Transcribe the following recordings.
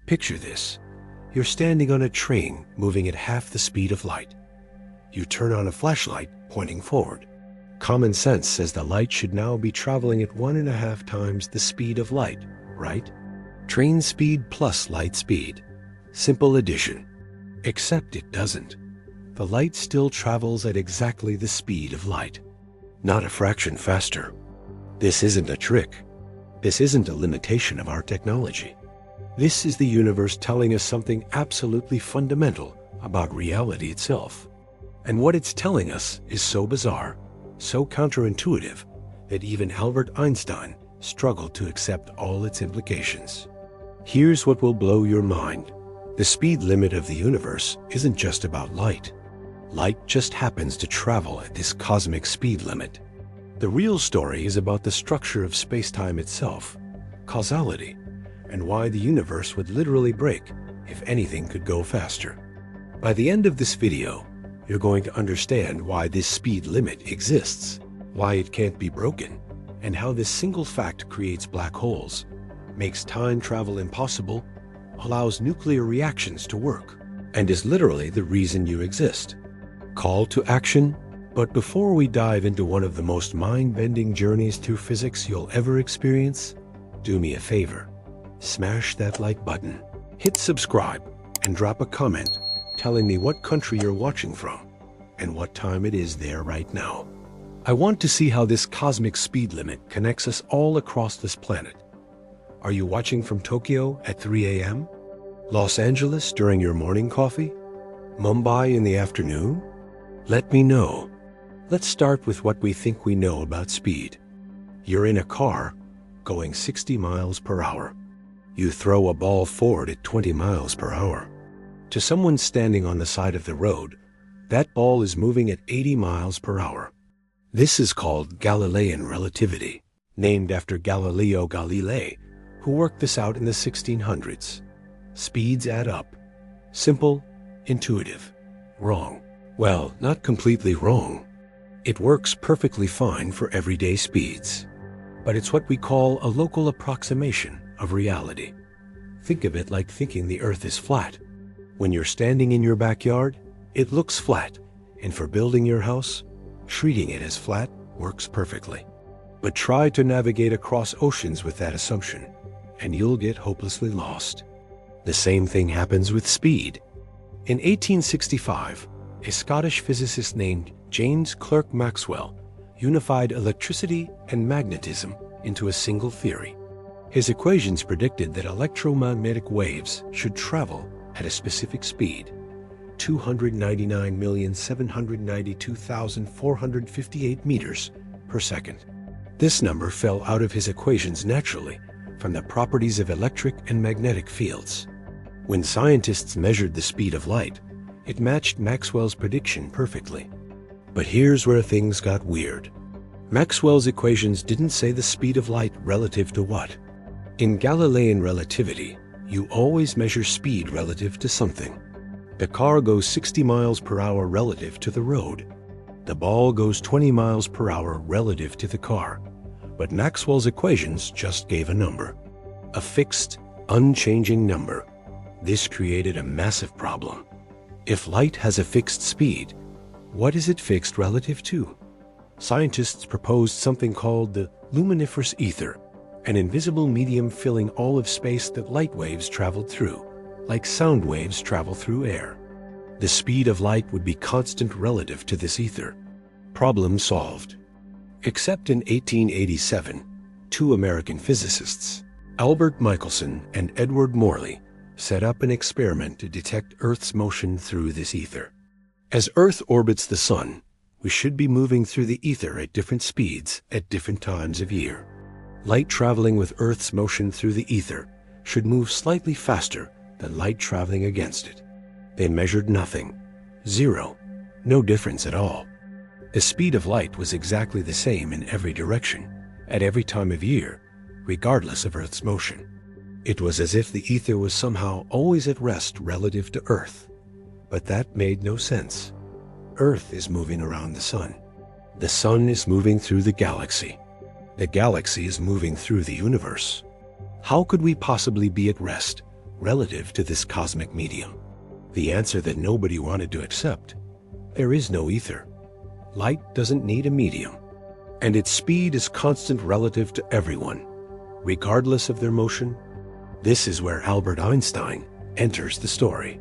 Picture this. You're standing on a train moving at half the speed of light. You turn on a flashlight pointing forward. Common sense says the light should now be traveling at 1.5 times the speed of light, right? Train speed plus light speed. Simple addition. Except it doesn't. The light still travels at exactly the speed of light, not a fraction faster. This isn't a trick. This isn't a limitation of our technology. This is the universe telling us something absolutely fundamental about reality itself. And what it's telling us is so bizarre, so counterintuitive, that even Albert Einstein struggled to accept all its implications. Here's what will blow your mind. The speed limit of the universe isn't just about light. Light just happens to travel at this cosmic speed limit. The real story is about the structure of spacetime itself, causality, and why the universe would literally break if anything could go faster. By the end of this video, you're going to understand why this speed limit exists, why it can't be broken, and how this single fact creates black holes, makes time travel impossible, allows nuclear reactions to work, and is literally the reason you exist. Call to action. But before we dive into one of the most mind-bending journeys through physics you'll ever experience, do me a favor. Smash that like button, hit subscribe, and drop a comment telling me what country you're watching from and what time it is there right now. I want to see how this cosmic speed limit connects us all across this planet. Are you watching from Tokyo at 3 a.m.? Los Angeles during your morning coffee? Mumbai in the afternoon? Let me know. Let's start with what we think we know about speed. You're in a car going 60 miles per hour. You throw a ball forward at 20 miles per hour. To someone standing on the side of the road, that ball is moving at 80 miles per hour. This is called Galilean relativity, named after Galileo Galilei, who worked this out in the 1600s. Speeds add up. Simple, intuitive. Wrong. Well, not completely wrong. It works perfectly fine for everyday speeds. But it's what we call a local approximation of reality. Think of it like thinking the Earth is flat. When you're standing in your backyard, it looks flat, and for building your house, treating it as flat works perfectly. But try to navigate across oceans with that assumption, and you'll get hopelessly lost. The same thing happens with speed. In 1865, a Scottish physicist named James Clerk Maxwell unified electricity and magnetism into a single theory. His equations predicted that electromagnetic waves should travel at a specific speed, 299,792,458 meters per second. This number fell out of his equations naturally from the properties of electric and magnetic fields. When scientists measured the speed of light, it matched Maxwell's prediction perfectly. But here's where things got weird. Maxwell's equations didn't say the speed of light relative to what. In Galilean relativity, you always measure speed relative to something. The car goes 60 miles per hour relative to the road. The ball goes 20 miles per hour relative to the car. But Maxwell's equations just gave a number. A fixed, unchanging number. This created a massive problem. If light has a fixed speed, what is it fixed relative to? Scientists proposed something called the luminiferous ether, an invisible medium filling all of space that light waves traveled through, like sound waves travel through air. The speed of light would be constant relative to this ether. Problem solved. Except in 1887, two American physicists, Albert Michelson and Edward Morley, set up an experiment to detect Earth's motion through this ether. As Earth orbits the Sun, we should be moving through the ether at different speeds at different times of year. Light traveling with Earth's motion through the ether should move slightly faster than light traveling against it. They measured nothing. Zero. No difference at all. The speed of light was exactly the same in every direction, at every time of year, regardless of Earth's motion. It was as if the ether was somehow always at rest relative to Earth. But that made no sense. Earth is moving around the Sun. The Sun is moving through the galaxy. The galaxy is moving through the universe. How could we possibly be at rest relative to this cosmic medium? The answer that nobody wanted to accept: there is no ether. Light doesn't need a medium, and its speed is constant relative to everyone, regardless of their motion. This is where Albert Einstein enters the story.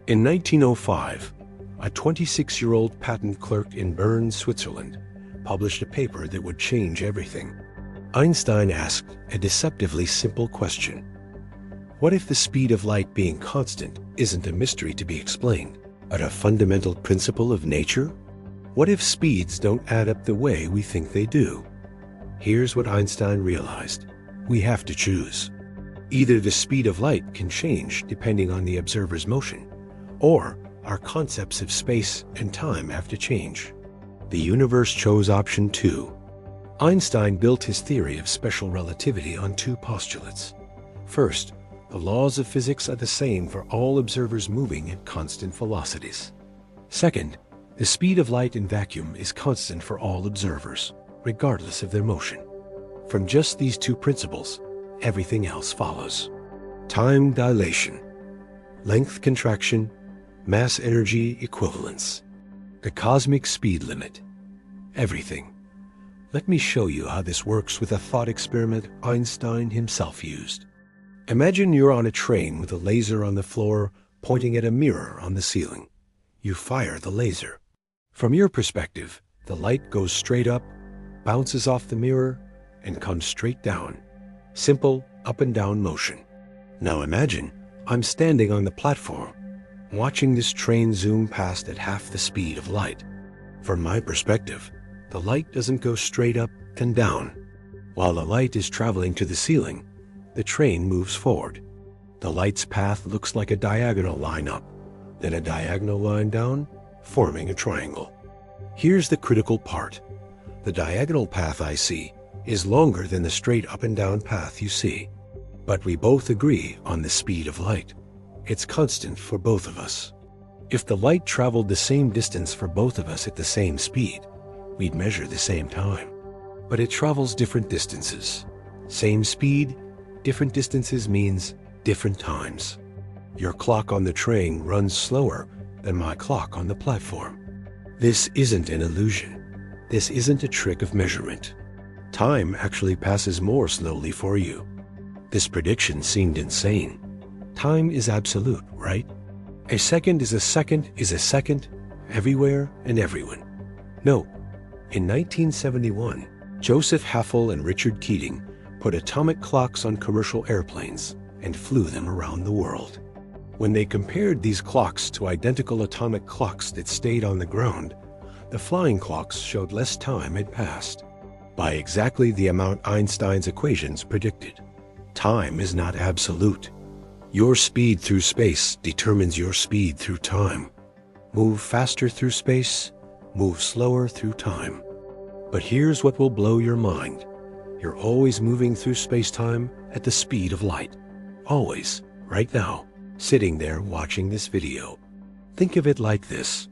In 1905, a 26-year-old patent clerk in Bern, Switzerland, published a paper that would change everything. Einstein asked a deceptively simple question. What if the speed of light being constant isn't a mystery to be explained, but a fundamental principle of nature? What if speeds don't add up the way we think they do? Here's what Einstein realized. We have to choose. Either the speed of light can change depending on the observer's motion, or our concepts of space and time have to change. The universe chose option 2. Einstein built his theory of special relativity on 2 postulates. First, the laws of physics are the same for all observers moving at constant velocities. Second, the speed of light in vacuum is constant for all observers, regardless of their motion. From just these 2 principles, everything else follows. Time dilation, length contraction, mass energy equivalence, the cosmic speed limit, everything. Let me show you how this works with a thought experiment Einstein himself used. Imagine you're on a train with a laser on the floor pointing at a mirror on the ceiling. You fire the laser. From your perspective, the light goes straight up, bounces off the mirror, and comes straight down. Simple up and down motion. Now imagine I'm standing on the platform, watching this train zoom past at half the speed of light. From my perspective, the light doesn't go straight up and down. While the light is traveling to the ceiling, the train moves forward. The light's path looks like a diagonal line up, then a diagonal line down, forming a triangle. Here's the critical part. The diagonal path I see is longer than the straight up and down path you see. But we both agree on the speed of light. It's constant for both of us. If the light traveled the same distance for both of us at the same speed, we'd measure the same time. But it travels different distances. Same speed, different distances means different times. Your clock on the train runs slower than my clock on the platform. This isn't an illusion. This isn't a trick of measurement. Time actually passes more slowly for you. This prediction seemed insane. Time is absolute, right? A second is a second is a second, everywhere and everyone. No. In 1971, Joseph Haffel and Richard Keating put atomic clocks on commercial airplanes and flew them around the world. When they compared these clocks to identical atomic clocks that stayed on the ground, the flying clocks showed less time had passed, by exactly the amount Einstein's equations predicted. Time is not absolute. Your speed through space determines your speed through time. Move faster through space, move slower through time. But here's what will blow your mind. You're always moving through space-time at the speed of light. Always, right now, sitting there watching this video. Think of it like this.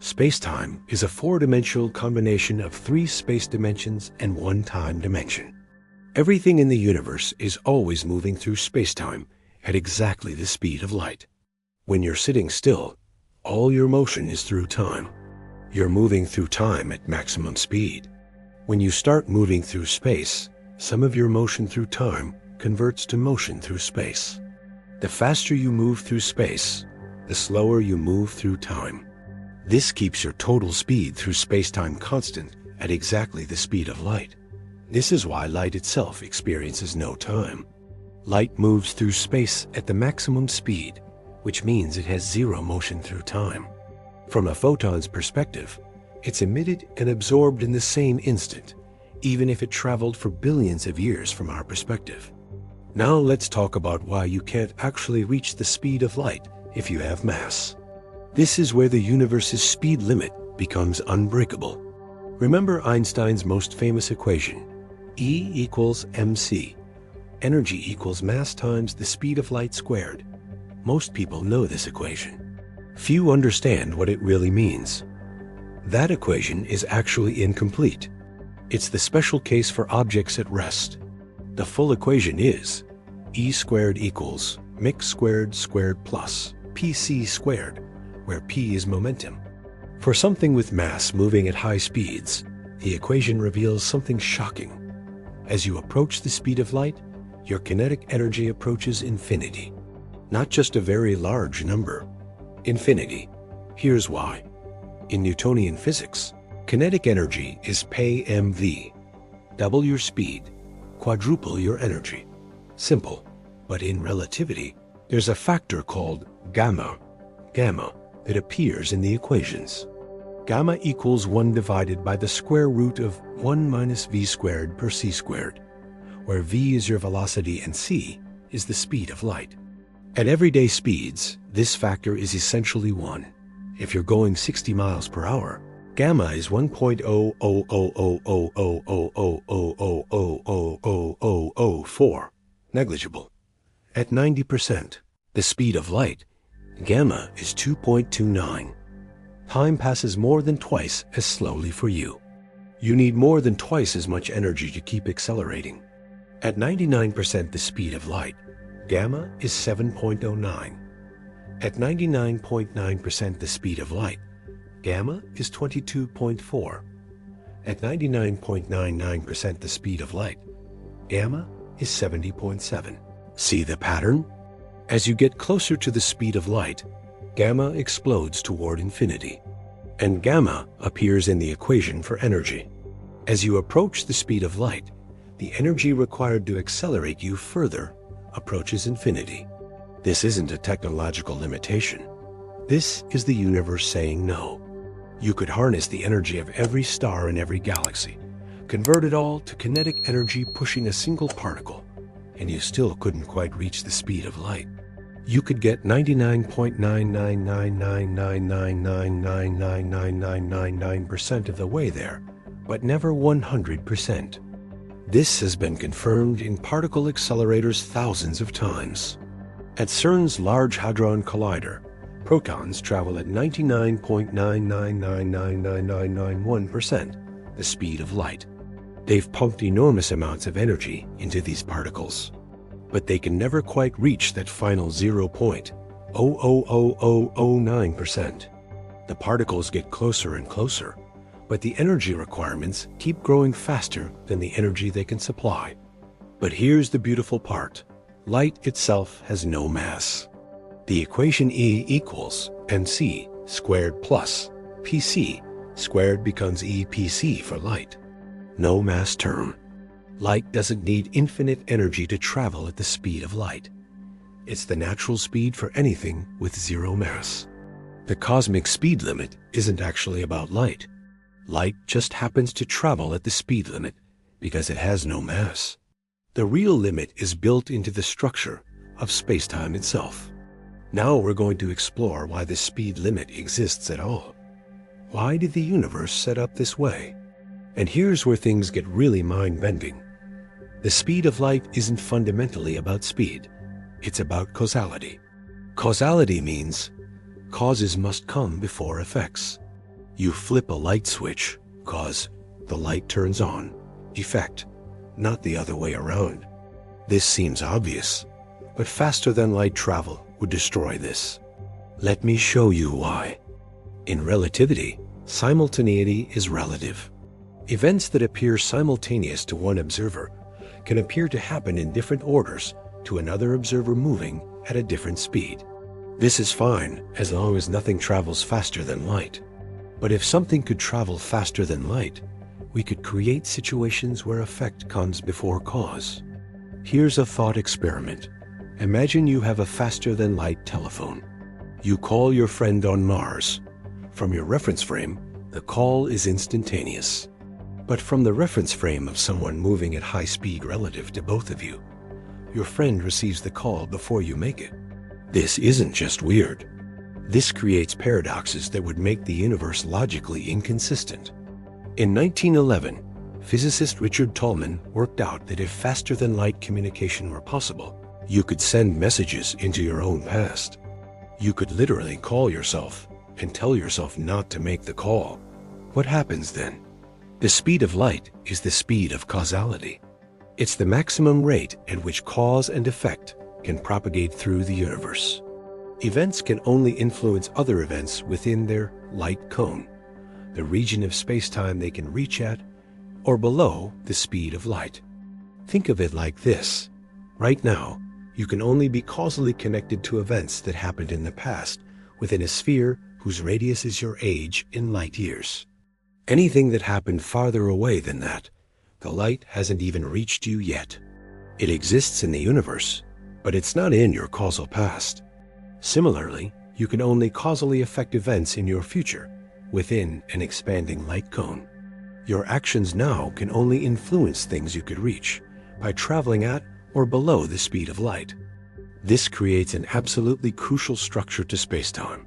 Space-time is a 4-dimensional combination of 3 space dimensions and 1 time dimension. Everything in the universe is always moving through space-time at exactly the speed of light. When you're sitting still, all your motion is through time. You're moving through time at maximum speed. When you start moving through space, some of your motion through time converts to motion through space. The faster you move through space, the slower you move through time. This keeps your total speed through space-time constant at exactly the speed of light. This is why light itself experiences no time. Light moves through space at the maximum speed, which means it has 0 motion through time. From a photon's perspective, it's emitted and absorbed in the same instant, even if it traveled for billions of years from our perspective. Now let's talk about why you can't actually reach the speed of light if you have mass. This is where the universe's speed limit becomes unbreakable. Remember Einstein's most famous equation, E equals mc. Energy equals mass times the speed of light squared. Most people know this equation. Few understand what it really means. That equation is actually incomplete. It's the special case for objects at rest. The full equation is E squared equals mx squared plus pc squared, where p is momentum. For something with mass moving at high speeds, the equation reveals something shocking. As you approach the speed of light, your kinetic energy approaches infinity. Not just a very large number. Infinity. Here's why. In Newtonian physics, kinetic energy is pi mv. Double your speed, quadruple your energy. Simple. But in relativity, there's a factor called gamma. Gamma that appears in the equations. Gamma equals 1 divided by the square root of 1 minus v squared per c squared, where v is your velocity and c is the speed of light. At everyday speeds, this factor is essentially 1. If you're going 60 miles per hour, gamma is 1.000000000000004. Negligible. At 90%, the speed of light, gamma is 2.29. Time passes more than twice as slowly for you. You need more than twice as much energy to keep accelerating. At 99% the speed of light, gamma is 7.09. At 99.9% the speed of light, gamma is 22.4. At 99.99% the speed of light, gamma is 70.7. See the pattern? As you get closer to the speed of light, gamma explodes toward infinity, and gamma appears in the equation for energy. As you approach the speed of light, the energy required to accelerate you further approaches infinity. This isn't a technological limitation. This is the universe saying no. You could harness the energy of every star in every galaxy, convert it all to kinetic energy pushing a single particle, and you still couldn't quite reach the speed of light. You could get 99.99999999999% of the way there, but never 100%. This has been confirmed in particle accelerators thousands of times. At CERN's Large Hadron Collider, protons travel at 99.9999991%, the speed of light. They've pumped enormous amounts of energy into these particles, but they can never quite reach that final 0.0000009%. The particles get closer and closer, but the energy requirements keep growing faster than the energy they can supply. But here's the beautiful part. Light itself has no mass. The equation E equals mc squared plus pc squared becomes EPC for light. No mass term. Light doesn't need infinite energy to travel at the speed of light. It's the natural speed for anything with zero mass. The cosmic speed limit isn't actually about light. Light just happens to travel at the speed limit because it has no mass. The real limit is built into the structure of spacetime itself. Now we're going to explore why the speed limit exists at all. Why did the universe set up this way? And here's where things get really mind-bending. The speed of light isn't fundamentally about speed. It's about causality. Causality means causes must come before effects. You flip a light switch, cause, the light turns on. Effect, not the other way around. This seems obvious, but faster than light travel would destroy this. Let me show you why. In relativity, simultaneity is relative. Events that appear simultaneous to one observer can appear to happen in different orders to another observer moving at a different speed. This is fine as long as nothing travels faster than light. But if something could travel faster than light, we could create situations where effect comes before cause. Here's a thought experiment. Imagine you have a faster than light telephone. You call your friend on Mars. From your reference frame, the call is instantaneous. But from the reference frame of someone moving at high speed relative to both of you, your friend receives the call before you make it. This isn't just weird. This creates paradoxes that would make the universe logically inconsistent. In 1911, physicist Richard Tolman worked out that if faster-than-light communication were possible, you could send messages into your own past. You could literally call yourself and tell yourself not to make the call. What happens then? The speed of light is the speed of causality. It's the maximum rate at which cause and effect can propagate through the universe. Events can only influence other events within their light cone, the region of spacetime they can reach at, or below the speed of light. Think of it like this. Right now, you can only be causally connected to events that happened in the past within a sphere whose radius is your age in light years. Anything that happened farther away than that, the light hasn't even reached you yet. It exists in the universe, but it's not in your causal past. Similarly, you can only causally affect events in your future within an expanding light cone. Your actions now can only influence things you could reach by traveling at or below the speed of light. This creates an absolutely crucial structure to spacetime.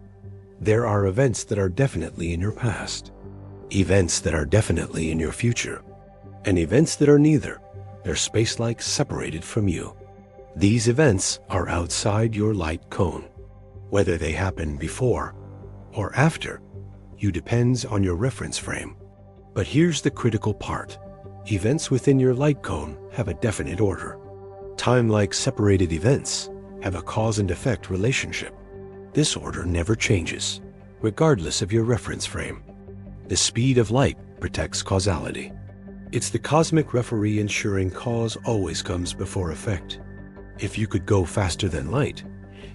There are events that are definitely in your past, events that are definitely in your future, and events that are neither. They're space-like separated from you. These events are outside your light cone. Whether they happen before or after you depends on your reference frame. But here's the critical part. Events within your light cone have a definite order. Time-like separated events have a cause and effect relationship. This order never changes, regardless of your reference frame. The speed of light protects causality. It's the cosmic referee ensuring cause always comes before effect. If you could go faster than light,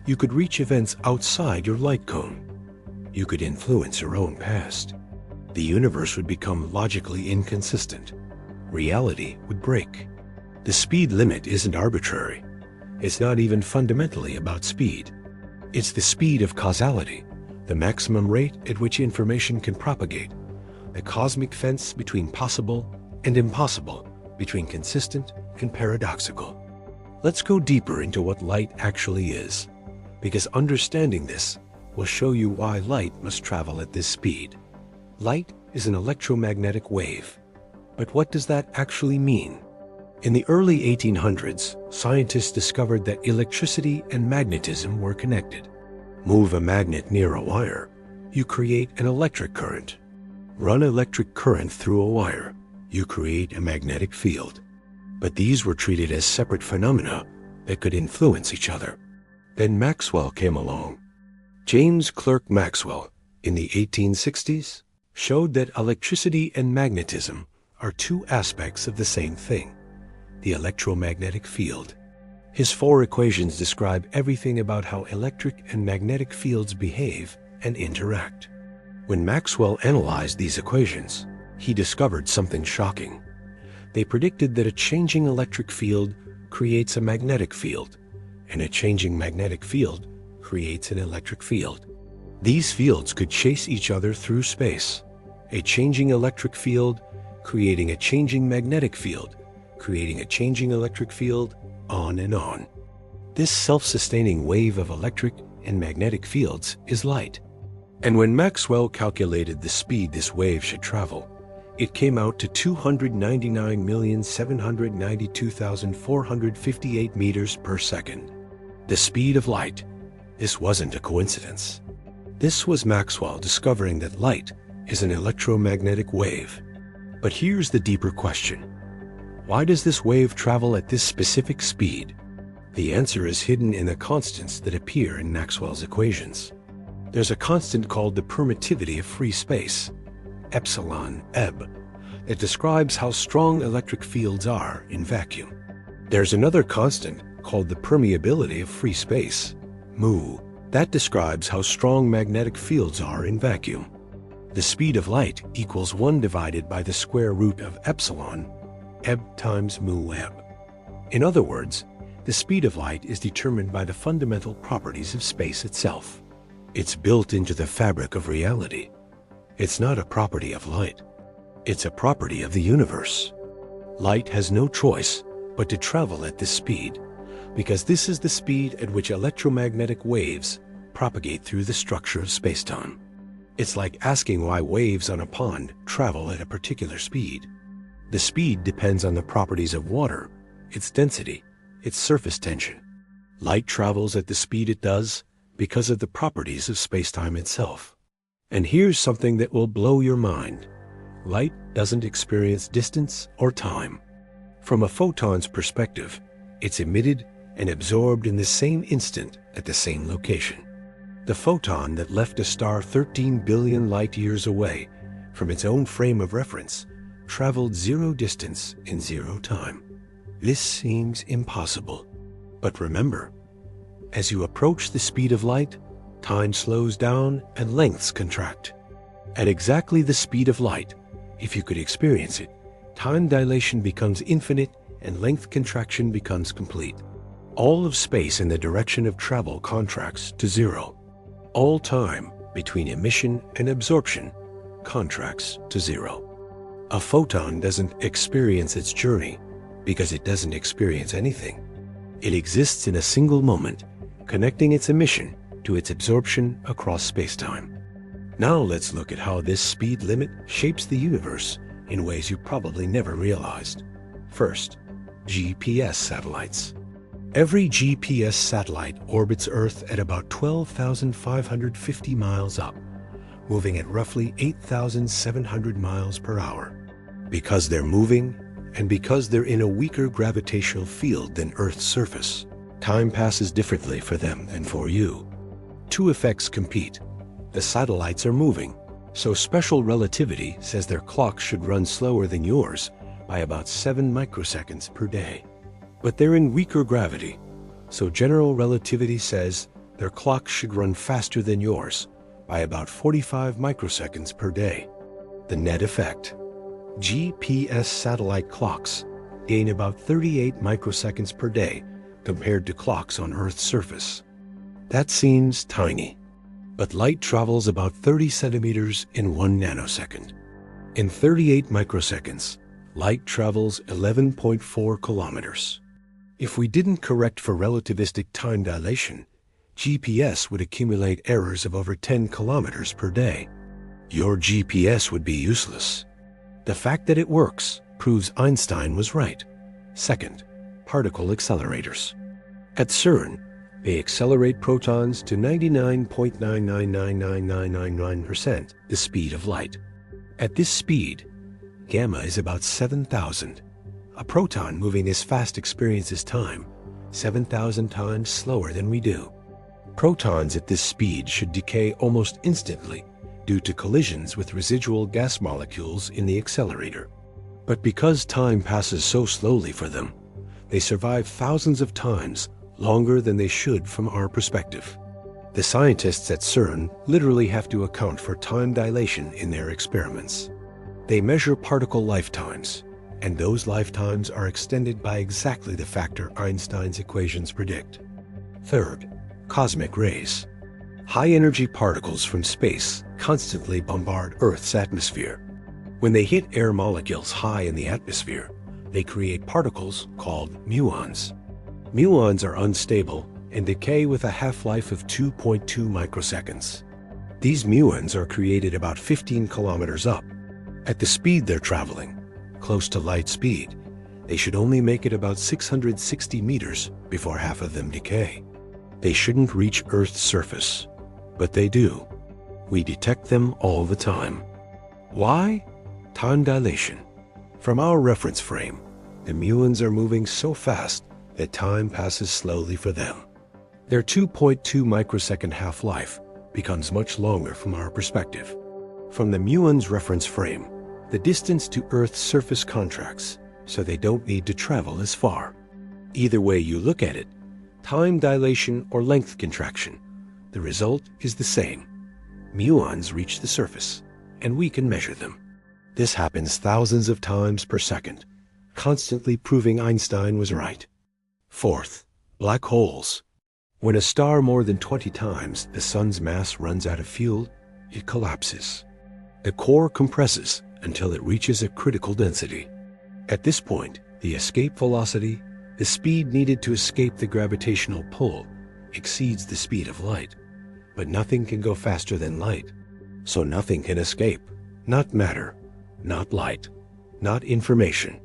you could reach events outside your light cone. You could influence your own past. The universe would become logically inconsistent. Reality would break. The speed limit isn't arbitrary. It's not even fundamentally about speed. It's the speed of causality, the maximum rate at which information can propagate, the cosmic fence between possible and impossible, between consistent and paradoxical. Let's go deeper into what light actually is, because understanding this will show you why light must travel at this speed. Light is an electromagnetic wave. But what does that actually mean? In the early 1800s, scientists discovered that electricity and magnetism were connected. Move a magnet near a wire, you create an electric current. Run electric current through a wire, you create a magnetic field. But these were treated as separate phenomena that could influence each other. Then Maxwell came along. James Clerk Maxwell, in the 1860s, showed that electricity and magnetism are two aspects of the same thing, the electromagnetic field. His 4 equations describe everything about how electric and magnetic fields behave and interact. When Maxwell analyzed these equations, he discovered something shocking. They predicted that a changing electric field creates a magnetic field, and a changing magnetic field creates an electric field. These fields could chase each other through space. A changing electric field creating a changing magnetic field, creating a changing electric field, on and on. This self-sustaining wave of electric and magnetic fields is light. And when Maxwell calculated the speed this wave should travel, it came out to 299,792,458 meters per second. The speed of light. This wasn't a coincidence. This was Maxwell discovering that light is an electromagnetic wave. But here's the deeper question. Why does this wave travel at this specific speed? The answer is hidden in the constants that appear in Maxwell's equations. There's a constant called the permittivity of free space, epsilon, ebb, that describes how strong electric fields are in vacuum. There's another constant called the permeability of free space, mu, that describes how strong magnetic fields are in vacuum. The speed of light equals 1 divided by the square root of epsilon, ebb times mu ebb. In other words, the speed of light is determined by the fundamental properties of space itself. It's built into the fabric of reality. It's not a property of light. It's a property of the universe. Light has no choice but to travel at this speed, because this is the speed at which electromagnetic waves propagate through the structure of spacetime. It's like asking why waves on a pond travel at a particular speed. The speed depends on the properties of water, its density, its surface tension. Light travels at the speed it does because of the properties of spacetime itself. And here's something that will blow your mind. Light doesn't experience distance or time. From a photon's perspective, it's emitted and absorbed in the same instant at the same location. The photon that left a star 13 billion light-years away from its own frame of reference traveled zero distance in zero time. This seems impossible. But remember, as you approach the speed of light, time slows down and lengths contract. At exactly the speed of light, if you could experience it, time dilation becomes infinite and length contraction becomes complete. All of space in the direction of travel contracts to zero. All time between emission and absorption contracts to zero. A photon doesn't experience its journey because it doesn't experience anything. It exists in a single moment, connecting its emission to its absorption across spacetime. Now let's look at how this speed limit shapes the universe in ways you probably never realized. First, GPS satellites. Every GPS satellite orbits Earth at about 12,550 miles up, moving at roughly 8,700 miles per hour. Because they're moving, and because they're in a weaker gravitational field than Earth's surface, time passes differently for them than for you. Two effects compete. The satellites are moving, so special relativity says their clocks should run slower than yours by about 7 microseconds per day. But they're in weaker gravity, so general relativity says their clocks should run faster than yours by about 45 microseconds per day. The net effect: GPS satellite clocks gain about 38 microseconds per day compared to clocks on Earth's surface. That seems tiny, but light travels about 30 centimeters in 1 nanosecond. In 38 microseconds, light travels 11.4 kilometers. If we didn't correct for relativistic time dilation, GPS would accumulate errors of over 10 kilometers per day. Your GPS would be useless. The fact that it works proves Einstein was right. Second, particle accelerators. At CERN, they accelerate protons to 99.9999999% the speed of light. At this speed, gamma is about 7,000. A proton moving this fast experiences time 7,000 times slower than we do. Protons at this speed should decay almost instantly due to collisions with residual gas molecules in the accelerator. But because time passes so slowly for them, they survive thousands of times longer than they should from our perspective. The scientists at CERN literally have to account for time dilation in their experiments. They measure particle lifetimes, and those lifetimes are extended by exactly the factor Einstein's equations predict. Third, cosmic rays. High-energy particles from space constantly bombard Earth's atmosphere. When they hit air molecules high in the atmosphere, they create particles called muons. Muons are unstable and decay with a half-life of 2.2 microseconds. These muons are created about 15 kilometers up. At the speed they're traveling, close to light speed, they should only make it about 660 meters before half of them decay. They shouldn't reach Earth's surface, but they do. We detect them all the time. Why? Time dilation. From our reference frame, the muons are moving so fast that time passes slowly for them. Their 2.2 microsecond half-life becomes much longer from our perspective. From the muons reference frame, the distance to Earth's surface contracts, so they don't need to travel as far. Either way you look at it, time dilation or length contraction, the result is the same. Muons reach the surface, and we can measure them. This happens thousands of times per second, constantly proving Einstein was right. Fourth, black holes. When a star more than 20 times the sun's mass runs out of fuel, it collapses. The core compresses until it reaches a critical density. At this point, the escape velocity, the speed needed to escape the gravitational pull, exceeds the speed of light. But nothing can go faster than light, so nothing can escape. Not matter, not light, not information.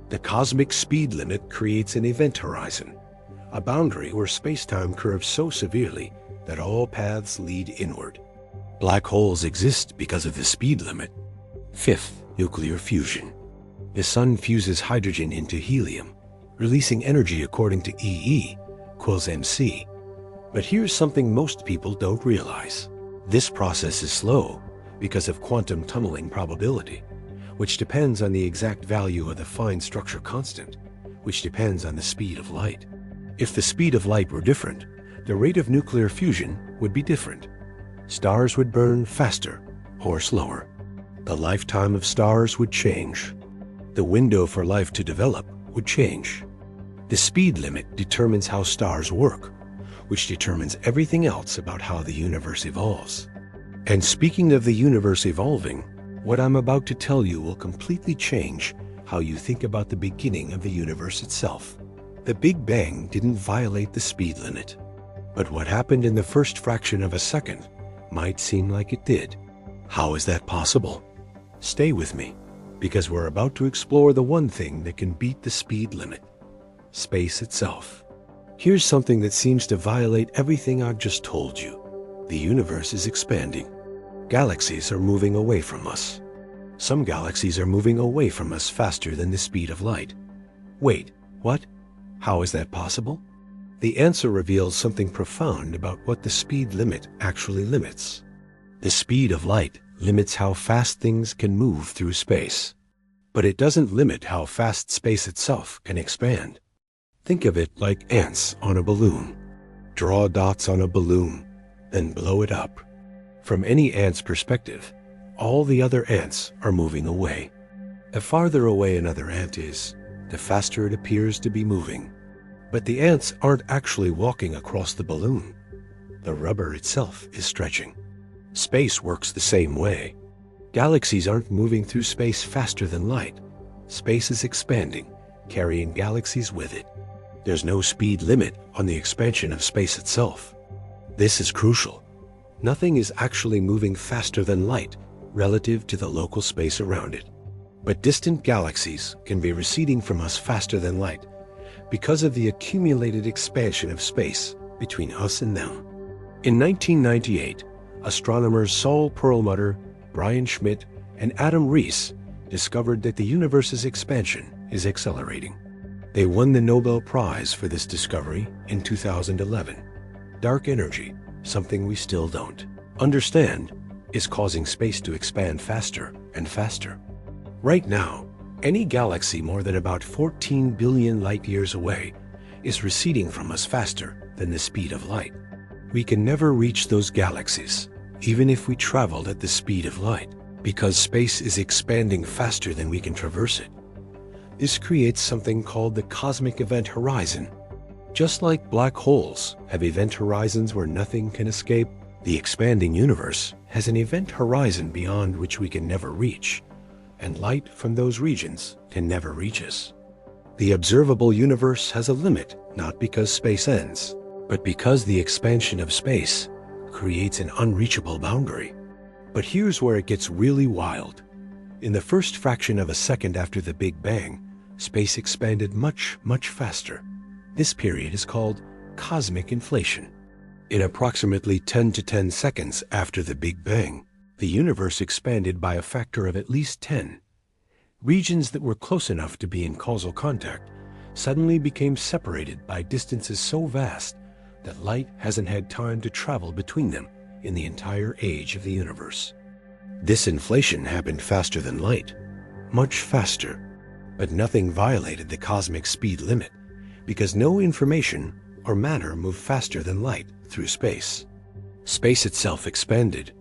The cosmic speed limit creates an event horizon, a boundary where space-time curves so severely that all paths lead inward. Black holes exist because of the speed limit. Fifth, nuclear fusion. The sun fuses hydrogen into helium, releasing energy according to EE, equals mc. But here's something most people don't realize. This process is slow because of quantum tunneling probability, which depends on the exact value of the fine structure constant, which depends on the speed of light. If the speed of light were different, the rate of nuclear fusion would be different. Stars would burn faster or slower. The lifetime of stars would change. The window for life to develop would change. The speed limit determines how stars work, which determines everything else about how the universe evolves. And speaking of the universe evolving, what I'm about to tell you will completely change how you think about the beginning of the universe itself. The Big Bang didn't violate the speed limit, but what happened in the first fraction of a second might seem like it did. How is that possible? Stay with me, because we're about to explore the one thing that can beat the speed limit: space itself. Here's something that seems to violate everything I've just told you. The universe is expanding. Galaxies are moving away from us. Some galaxies are moving away from us faster than the speed of light. Wait, what? How is that possible? The answer reveals something profound about what the speed limit actually limits. The speed of light limits how fast things can move through space, but it doesn't limit how fast space itself can expand. Think of it like ants on a balloon. Draw dots on a balloon, then blow it up. From any ant's perspective, all the other ants are moving away. The farther away another ant is, the faster it appears to be moving. But the ants aren't actually walking across the balloon. The rubber itself is stretching. Space works the same way. Galaxies aren't moving through space faster than light. Space is expanding, carrying galaxies with it. There's no speed limit on the expansion of space itself. This is crucial. Nothing is actually moving faster than light relative to the local space around it. But distant galaxies can be receding from us faster than light because of the accumulated expansion of space between us and them. In 1998, astronomers Saul Perlmutter, Brian Schmidt, and Adam Rees discovered that the universe's expansion is accelerating. They won the Nobel Prize for this discovery in 2011. Dark energy, something we still don't understand, is causing space to expand faster and faster. Right now, any galaxy more than about 14 billion light-years away is receding from us faster than the speed of light. We can never reach those galaxies, even if we traveled at the speed of light, because space is expanding faster than we can traverse it. This creates something called the cosmic event horizon. Just like black holes have event horizons where nothing can escape, the expanding universe has an event horizon beyond which we can never reach, and light from those regions can never reach us. The observable universe has a limit, not because space ends, but because the expansion of space creates an unreachable boundary. But here's where it gets really wild. In the first fraction of a second after the Big Bang, space expanded much, much faster. This period is called cosmic inflation. In approximately 10 to 10 seconds after the Big Bang, the universe expanded by a factor of at least 10. Regions that were close enough to be in causal contact suddenly became separated by distances so vast that light hasn't had time to travel between them in the entire age of the universe. This inflation happened faster than light, much faster, but nothing violated the cosmic speed limit because no information or matter moved faster than light through space. Space itself expanded.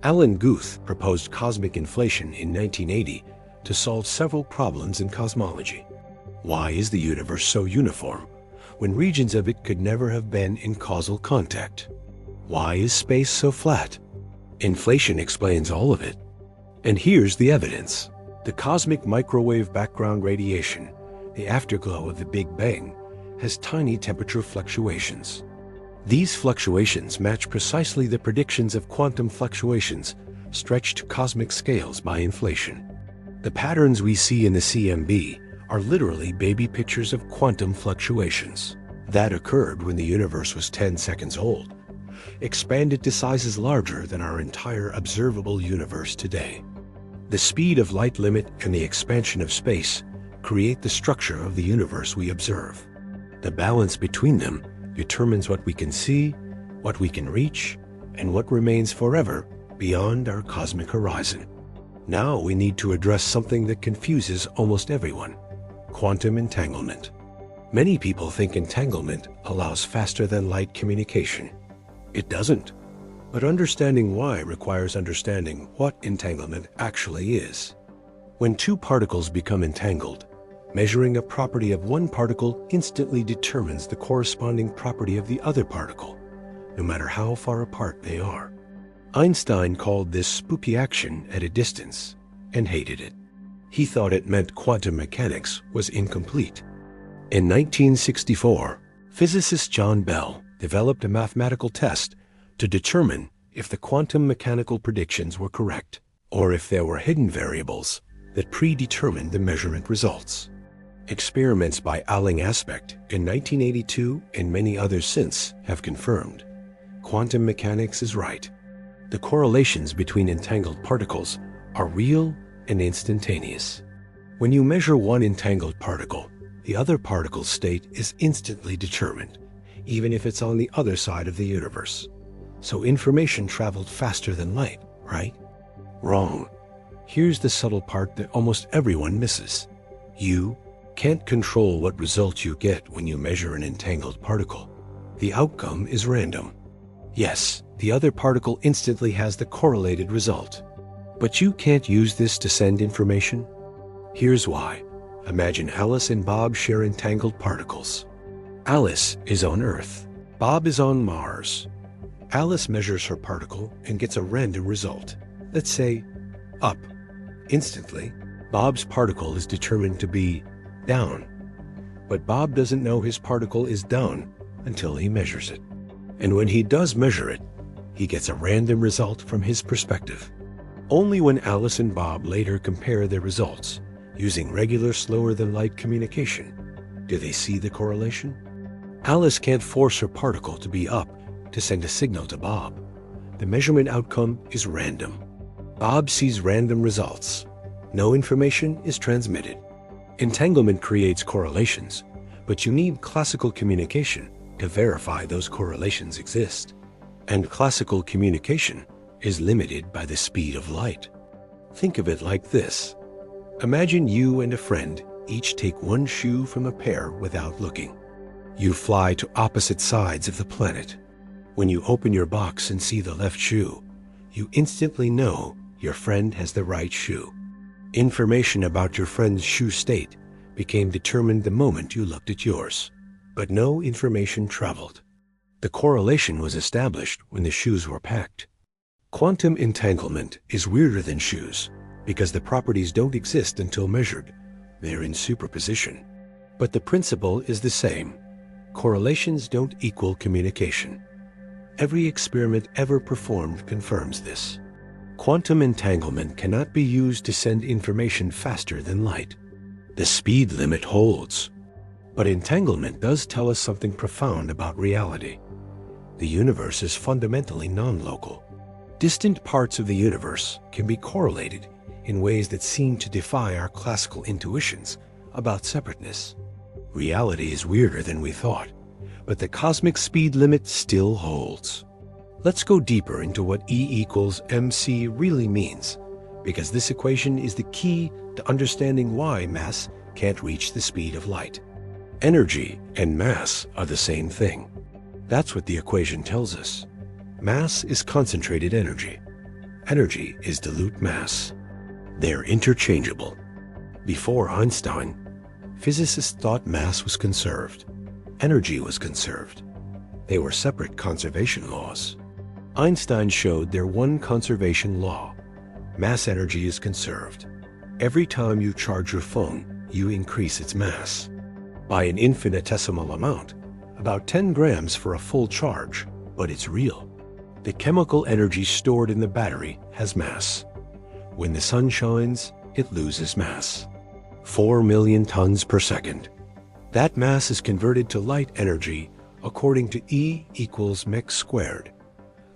Alan Guth proposed cosmic inflation in 1980 to solve several problems in cosmology. Why is the universe so uniform when regions of it could never have been in causal contact? Why is space so flat? Inflation explains all of it. And here's the evidence. The cosmic microwave background radiation, the afterglow of the Big Bang, has tiny temperature fluctuations. These fluctuations match precisely the predictions of quantum fluctuations stretched to cosmic scales by inflation. The patterns we see in the CMB are literally baby pictures of quantum fluctuations. That occurred when the universe was 10 seconds old, expanded to sizes larger than our entire observable universe today. The speed of light limit and the expansion of space create the structure of the universe we observe. The balance between them determines what we can see, what we can reach, and what remains forever beyond our cosmic horizon. Now we need to address something that confuses almost everyone: quantum entanglement. Many people think entanglement allows faster than light communication. It doesn't. But understanding why requires understanding what entanglement actually is. When two particles become entangled, measuring a property of one particle instantly determines the corresponding property of the other particle, no matter how far apart they are. Einstein called this spooky action at a distance and hated it. He thought it meant quantum mechanics was incomplete. In 1964, physicist John Bell developed a mathematical test to determine if the quantum mechanical predictions were correct, or if there were hidden variables that predetermined the measurement results. Experiments by Alling Aspect in 1982 and many others since have confirmed quantum mechanics is right. The correlations between entangled particles are real and instantaneous. When you measure one entangled particle, the other particle's state is instantly determined, even if it's on the other side of the universe. So information traveled faster than light, right? Wrong. Here's the subtle part that almost everyone misses. You can't control what result you get when you measure an entangled particle. The outcome is random. Yes, the other particle instantly has the correlated result. But you can't use this to send information. Here's why. Imagine Alice and Bob share entangled particles. Alice is on Earth. Bob is on Mars. Alice measures her particle and gets a random result. Let's say, up. Instantly, Bob's particle is determined to be down. But Bob doesn't know his particle is down until he measures it. And when he does measure it, he gets a random result from his perspective. Only when Alice and Bob later compare their results, using regular slower-than-light communication, do they see the correlation. Alice can't force her particle to be up to send a signal to Bob. The measurement outcome is random. Bob sees random results. No information is transmitted. Entanglement creates correlations, but you need classical communication to verify those correlations exist. And classical communication is limited by the speed of light. Think of it like this. Imagine you and a friend each take one shoe from a pair without looking. You fly to opposite sides of the planet. When you open your box and see the left shoe, you instantly know your friend has the right shoe. Information about your friend's shoe state became determined the moment you looked at yours, but no information traveled. The correlation was established when the shoes were packed. Quantum entanglement is weirder than shoes because the properties don't exist until measured. They're in superposition. But the principle is the same. Correlations don't equal communication. Every experiment ever performed confirms this. Quantum entanglement cannot be used to send information faster than light. The speed limit holds. But entanglement does tell us something profound about reality. The universe is fundamentally non-local. Distant parts of the universe can be correlated in ways that seem to defy our classical intuitions about separateness. Reality is weirder than we thought, but the cosmic speed limit still holds. Let's go deeper into what E equals mc really means, because this equation is the key to understanding why mass can't reach the speed of light. Energy and mass are the same thing. That's what the equation tells us. Mass is concentrated energy. Energy is dilute mass. They're interchangeable. Before Einstein, physicists thought mass was conserved. Energy was conserved. They were separate conservation laws. Einstein showed their one conservation law. Mass energy is conserved. Every time you charge your phone, you increase its mass. By an infinitesimal amount, about 10 grams for a full charge, but it's real. The chemical energy stored in the battery has mass. When the sun shines, it loses mass. 4 million tons per second. That mass is converted to light energy according to E equals mc squared.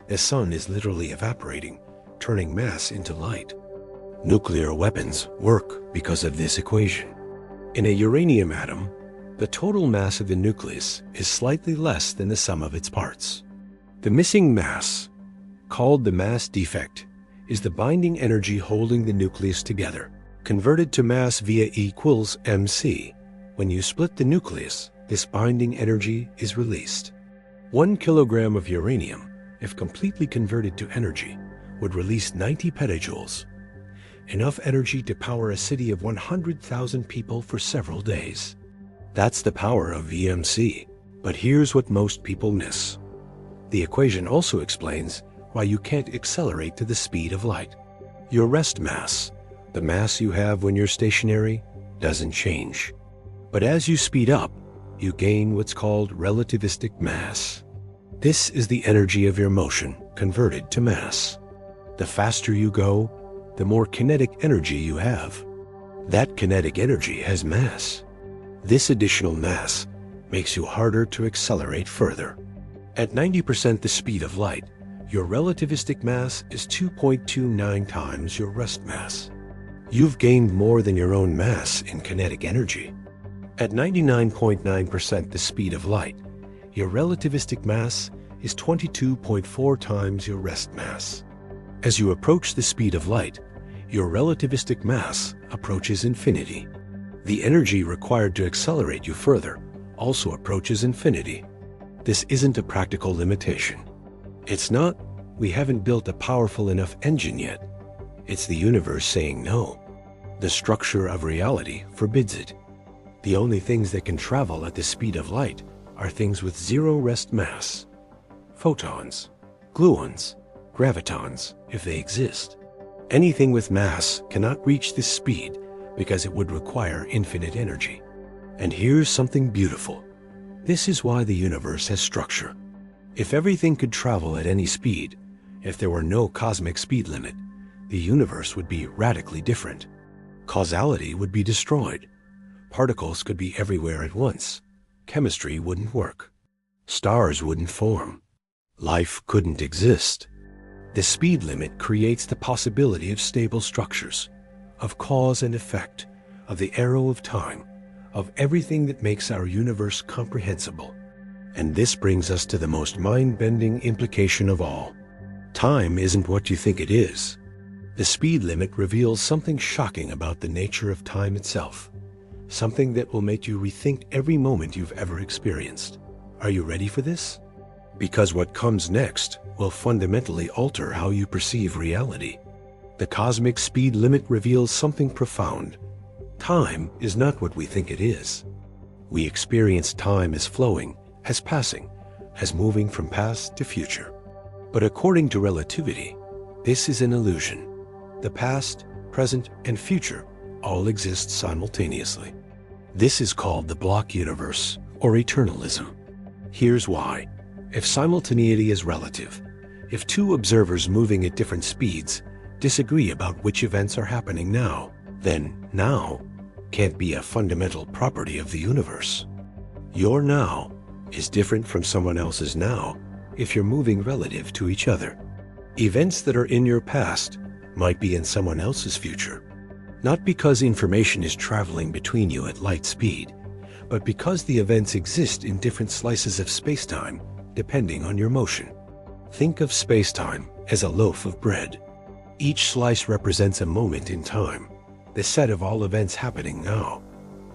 The sun is literally evaporating, turning mass into light. Nuclear weapons work because of this equation. In a uranium atom, The total mass of the nucleus is slightly less than the sum of its parts. The missing mass, called the mass defect, is the binding energy holding the nucleus together, converted to mass via E equals mc. When you split the nucleus, this binding energy is released. 1 kilogram of uranium, if completely converted to energy, would release 90 petajoules, enough energy to power a city of 100,000 people for several days. That's the power of EMC. But here's what most people miss. The equation also explains why you can't accelerate to the speed of light. Your rest mass, the mass you have when you're stationary, doesn't change. But as you speed up, you gain what's called relativistic mass. This is the energy of your motion converted to mass. The faster you go, the more kinetic energy you have. That kinetic energy has mass. This additional mass makes you harder to accelerate further. At 90% the speed of light, your relativistic mass is 2.29 times your rest mass. You've gained more than your own mass in kinetic energy. At 99.9% the speed of light, your relativistic mass is 22.4 times your rest mass. As you approach the speed of light, your relativistic mass approaches infinity. The energy required to accelerate you further also approaches infinity. This isn't a practical limitation. It's not, we haven't built a powerful enough engine yet. It's the universe saying no. The structure of reality forbids it. The only things that can travel at the speed of light are things with zero rest mass. Photons, gluons, gravitons, if they exist. Anything with mass cannot reach this speed because it would require infinite energy. And here's something beautiful. This is why the universe has structure. If everything could travel at any speed, if there were no cosmic speed limit, the universe would be radically different. Causality would be destroyed. Particles could be everywhere at once. Chemistry wouldn't work. Stars wouldn't form. Life couldn't exist. The speed limit creates the possibility of stable structures, of cause and effect, of the arrow of time, of everything that makes our universe comprehensible. And this brings us to the most mind-bending implication of all. Time isn't what you think it is. The speed limit reveals something shocking about the nature of time itself, something that will make you rethink every moment you've ever experienced. Are you ready for this? Because what comes next will fundamentally alter how you perceive reality. The cosmic speed limit reveals something profound. Time is not what we think it is. We experience time as flowing, as passing, as moving from past to future. But according to relativity, this is an illusion. The past, present, and future all exist simultaneously. This is called the block universe, or eternalism. Here's why. If simultaneity is relative, if two observers moving at different speeds disagree about which events are happening now, then now can't be a fundamental property of the universe. Your now is different from someone else's now if you're moving relative to each other. Events that are in your past might be in someone else's future, not because information is traveling between you at light speed, but because the events exist in different slices of spacetime depending on your motion. Think of spacetime as a loaf of bread. Each slice represents a moment in time, the set of all events happening now.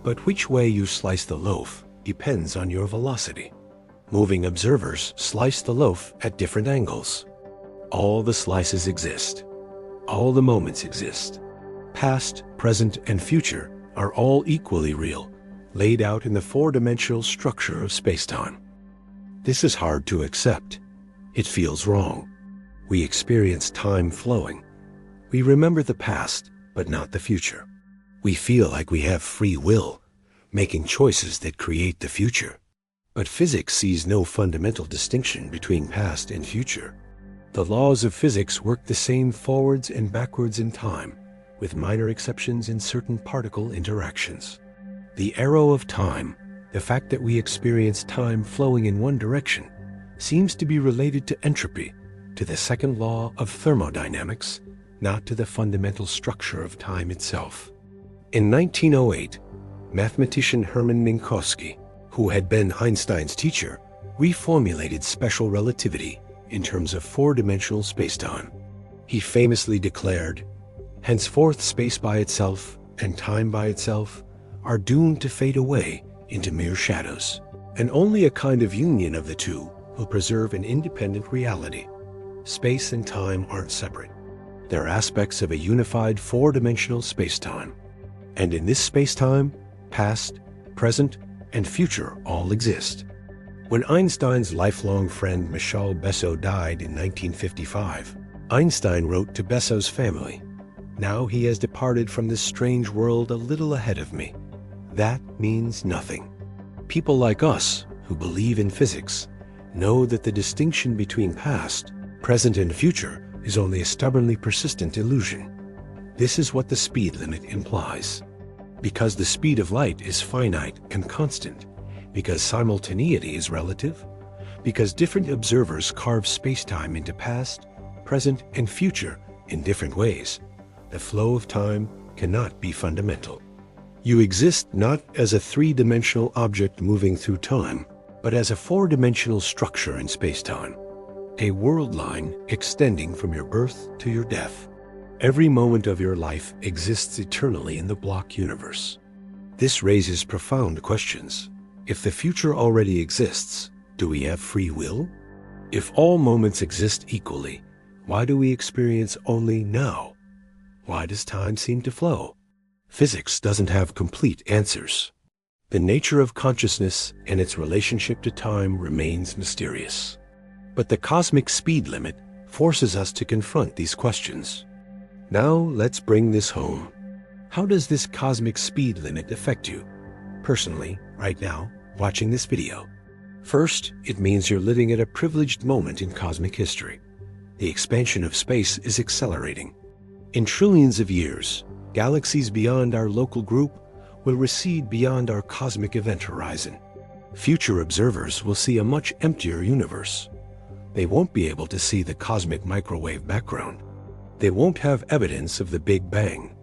But which way you slice the loaf depends on your velocity. Moving observers slice the loaf at different angles. All the slices exist. All the moments exist. Past, present, and future are all equally real, laid out in the four-dimensional structure of spacetime. This is hard to accept. It feels wrong. We experience time flowing. We remember the past, but not the future. We feel like we have free will, making choices that create the future. But physics sees no fundamental distinction between past and future. The laws of physics work the same forwards and backwards in time, with minor exceptions in certain particle interactions. The arrow of time, the fact that we experience time flowing in one direction, seems to be related to entropy, to the second law of thermodynamics, not to the fundamental structure of time itself. In 1908, mathematician Hermann Minkowski, who had been Einstein's teacher, reformulated special relativity in terms of four-dimensional spacetime. He famously declared, "Henceforth space by itself and time by itself are doomed to fade away into mere shadows, and only a kind of union of the two will preserve an independent reality. Space and time aren't separate. They're aspects of a unified four-dimensional spacetime. And in this spacetime, past, present, and future all exist." When Einstein's lifelong friend Michel Besso died in 1955, Einstein wrote to Besso's family, "Now he has departed from this strange world a little ahead of me. That means nothing. People like us, who believe in physics, know that the distinction between past, present, and future is only a stubbornly persistent illusion. This is what the speed limit implies. Because the speed of light is finite and constant, because simultaneity is relative, because different observers carve spacetime into past, present, and future in different ways, the flow of time cannot be fundamental. You exist not as a three-dimensional object moving through time, but as a four-dimensional structure in spacetime, a world line extending from your birth to your death. Every moment of your life exists eternally in the block universe. This raises profound questions. If the future already exists, do we have free will? If all moments exist equally, why do we experience only now? Why does time seem to flow? Physics doesn't have complete answers. The nature of consciousness and its relationship to time remains mysterious. But the cosmic speed limit forces us to confront these questions. Now let's bring this home. How does this cosmic speed limit affect you, personally, right now, watching this video? First, it means you're living at a privileged moment in cosmic history. The expansion of space is accelerating. In trillions of years, galaxies beyond our local group will recede beyond our cosmic event horizon. Future observers will see a much emptier universe. They won't be able to see the cosmic microwave background. They won't have evidence of the Big Bang.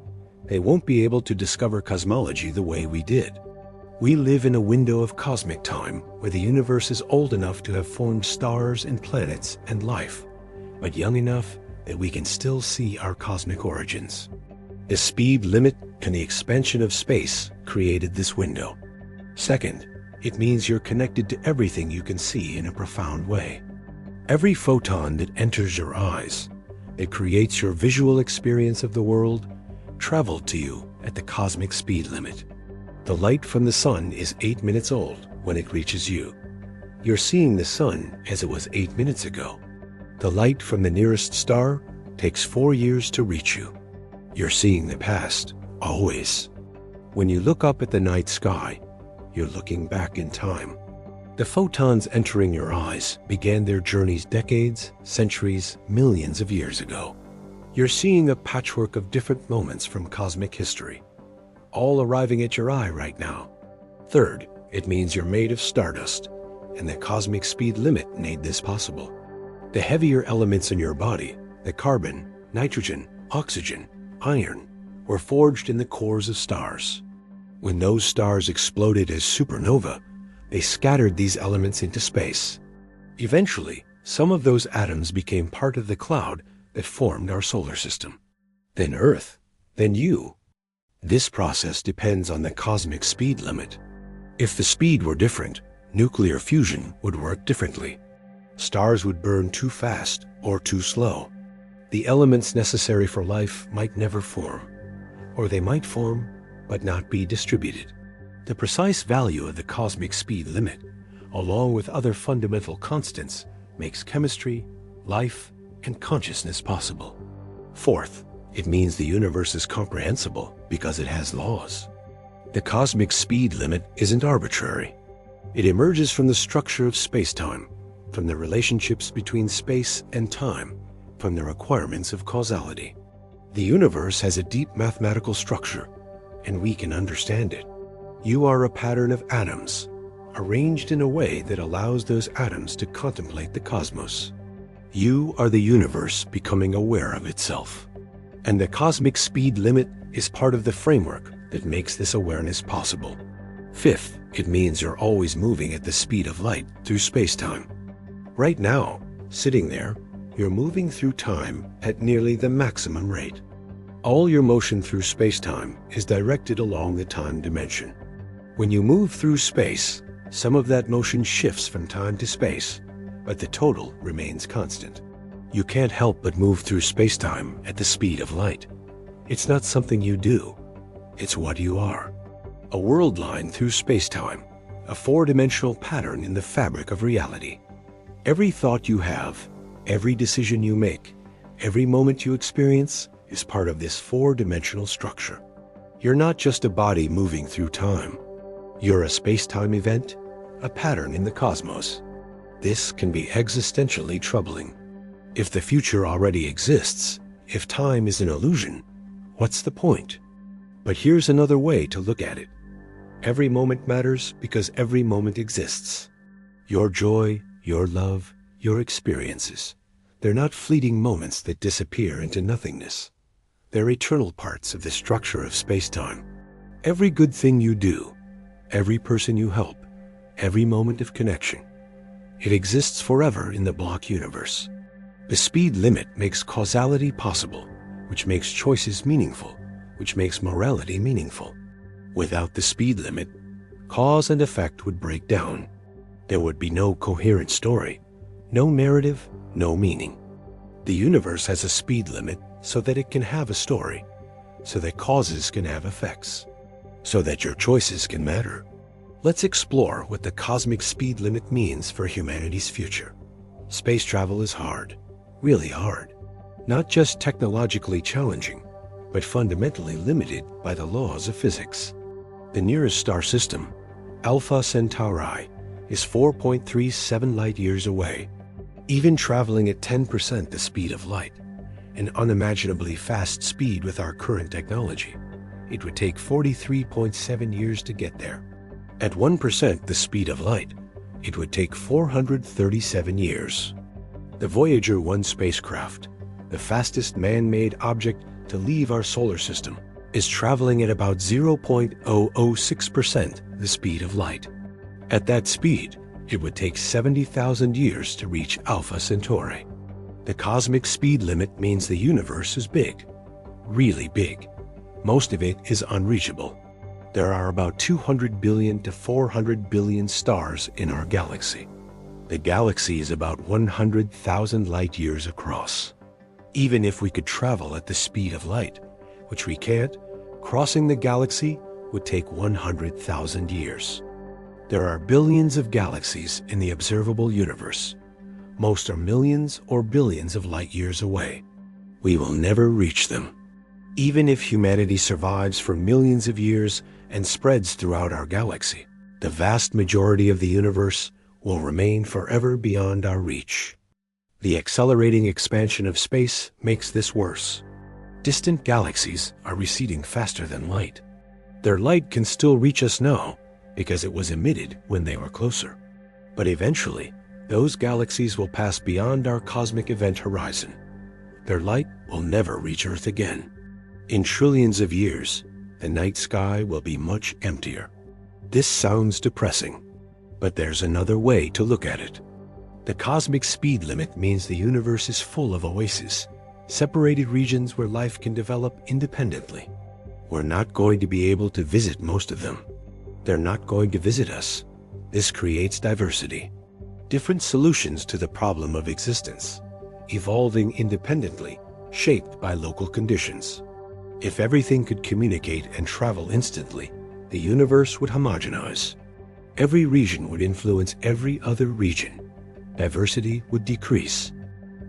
They won't be able to discover cosmology the way we did. We live in a window of cosmic time where the universe is old enough to have formed stars and planets and life, but young enough that we can still see our cosmic origins. The speed limit and the expansion of space created this window. Second, it means you're connected to everything you can see in a profound way. Every photon that enters your eyes, that creates your visual experience of the world, traveled to you at the cosmic speed limit. The light from the sun is 8 minutes old when it reaches you. You're seeing the sun as it was 8 minutes ago. The light from the nearest star takes 4 years to reach you. You're seeing the past, always. When you look up at the night sky, you're looking back in time. The photons entering your eyes began their journeys decades, centuries, millions of years ago. You're seeing a patchwork of different moments from cosmic history, all arriving at your eye right now. Third, it means you're made of stardust, and the cosmic speed limit made this possible. The heavier elements in your body, the carbon, nitrogen, oxygen, iron, were forged in the cores of stars. When those stars exploded as supernova, they scattered these elements into space. Eventually, some of those atoms became part of the cloud that formed our solar system. Then Earth, then you. This process depends on the cosmic speed limit. If the speed were different, nuclear fusion would work differently. Stars would burn too fast or too slow. The elements necessary for life might never form, or they might form but not be distributed. The precise value of the cosmic speed limit, along with other fundamental constants, makes chemistry, life, and consciousness possible. Fourth, it means the universe is comprehensible because it has laws. The cosmic speed limit isn't arbitrary. It emerges from the structure of space-time, from the relationships between space and time, from the requirements of causality. The universe has a deep mathematical structure, and we can understand it. You are a pattern of atoms, arranged in a way that allows those atoms to contemplate the cosmos. You are the universe becoming aware of itself. And the cosmic speed limit is part of the framework that makes this awareness possible. Fifth, it means you're always moving at the speed of light through space-time. Right now, sitting there, you're moving through time at nearly the maximum rate. All your motion through space-time is directed along the time dimension. When you move through space, some of that motion shifts from time to space, but the total remains constant. You can't help but move through space-time at the speed of light. It's not something you do, it's what you are. A world line through space-time, a four-dimensional pattern in the fabric of reality. Every thought you have, every decision you make, every moment you experience is part of this four-dimensional structure. You're not just a body moving through time. You're a space-time event, a pattern in the cosmos. This can be existentially troubling. If the future already exists, if time is an illusion, what's the point? But here's another way to look at it. Every moment matters because every moment exists. Your joy, your love, your experiences. They're not fleeting moments that disappear into nothingness. They're eternal parts of the structure of space-time. Every good thing you do, every person you help, every moment of connection, it exists forever in the block universe. The speed limit makes causality possible, which makes choices meaningful, which makes morality meaningful. Without the speed limit, cause and effect would break down. There would be no coherent story, no narrative, no meaning. The universe has a speed limit so that it can have a story, so that causes can have effects, so that your choices can matter. Let's explore what the cosmic speed limit means for humanity's future. Space travel is hard, really hard. Not just technologically challenging, but fundamentally limited by the laws of physics. The nearest star system, Alpha Centauri, is 4.37 light-years away. Even traveling at 10% the speed of light, an unimaginably fast speed with our current technology, it would take 43.7 years to get there. At 1% the speed of light, it would take 437 years. The Voyager 1 spacecraft, the fastest man-made object to leave our solar system, is traveling at about 0.006% the speed of light. At that speed, it would take 70,000 years to reach Alpha Centauri. The cosmic speed limit means the universe is big, really big. Most of it is unreachable. There are about 200 billion to 400 billion stars in our galaxy. The galaxy is about 100,000 light-years across. Even if we could travel at the speed of light, which we can't, crossing the galaxy would take 100,000 years. There are billions of galaxies in the observable universe. Most are millions or billions of light-years away. We will never reach them. Even if humanity survives for millions of years and spreads throughout our galaxy, the vast majority of the universe will remain forever beyond our reach. The accelerating expansion of space makes this worse. Distant galaxies are receding faster than light. Their light can still reach us now because it was emitted when they were closer. But eventually, those galaxies will pass beyond our cosmic event horizon. Their light will never reach Earth again. In trillions of years, the night sky will be much emptier. This sounds depressing, but there's another way to look at it. The cosmic speed limit means the universe is full of oases, separated regions where life can develop independently. We're not going to be able to visit most of them. They're not going to visit us. This creates diversity. Different solutions to the problem of existence, evolving independently, shaped by local conditions. If everything could communicate and travel instantly, the universe would homogenize. Every region would influence every other region. Diversity would decrease.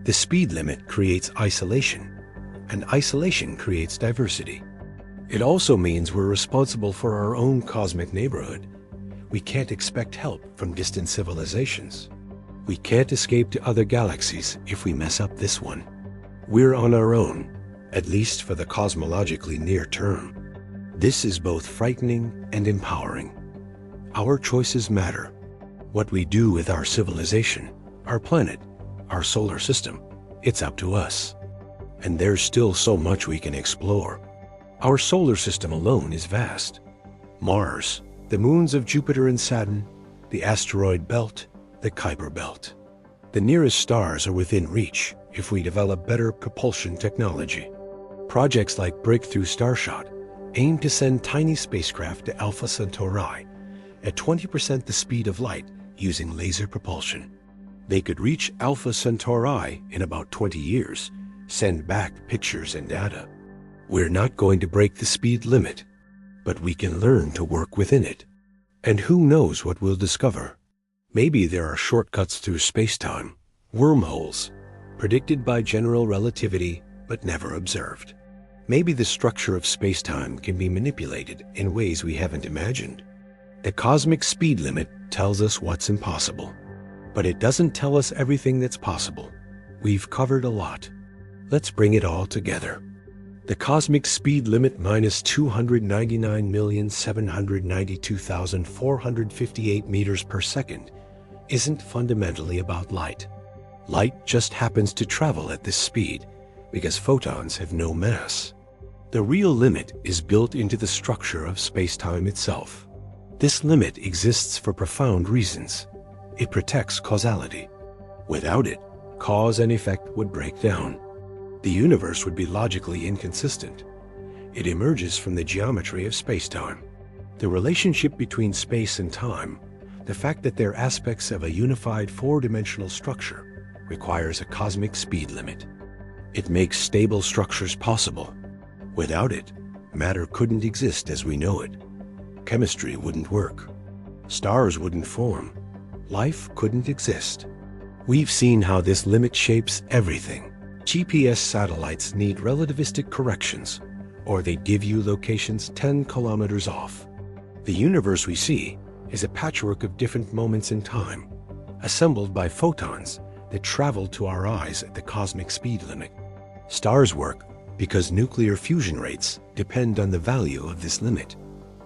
The speed limit creates isolation, and isolation creates diversity. It also means we're responsible for our own cosmic neighborhood. We can't expect help from distant civilizations. We can't escape to other galaxies if we mess up this one. We're on our own, at least for the cosmologically near term. This is both frightening and empowering. Our choices matter. What we do with our civilization, our planet, our solar system, it's up to us. And there's still so much we can explore. Our solar system alone is vast. Mars, the moons of Jupiter and Saturn, the asteroid belt, the Kuiper belt. The nearest stars are within reach if we develop better propulsion technology. Projects like Breakthrough Starshot aim to send tiny spacecraft to Alpha Centauri at 20% the speed of light using laser propulsion. They could reach Alpha Centauri in about 20 years, send back pictures and data. We're not going to break the speed limit, but we can learn to work within it. And who knows what we'll discover? Maybe there are shortcuts through spacetime, wormholes, predicted by general relativity but never observed. Maybe the structure of spacetime can be manipulated in ways we haven't imagined. The cosmic speed limit tells us what's impossible, but it doesn't tell us everything that's possible. We've covered a lot. Let's bring it all together. The cosmic speed limit minus 299,792,458 meters per second isn't fundamentally about light. Light just happens to travel at this speed because photons have no mass. The real limit is built into the structure of spacetime itself. This limit exists for profound reasons. It protects causality. Without it, cause and effect would break down. The universe would be logically inconsistent. It emerges from the geometry of spacetime. The relationship between space and time, the fact that they're aspects of a unified four-dimensional structure, requires a cosmic speed limit. It makes stable structures possible. Without it, matter couldn't exist as we know it. Chemistry wouldn't work. Stars wouldn't form. Life couldn't exist. We've seen how this limit shapes everything. GPS satellites need relativistic corrections, or they give you locations 10 kilometers off. The universe we see is a patchwork of different moments in time, assembled by photons that travel to our eyes at the cosmic speed limit. Stars work because nuclear fusion rates depend on the value of this limit.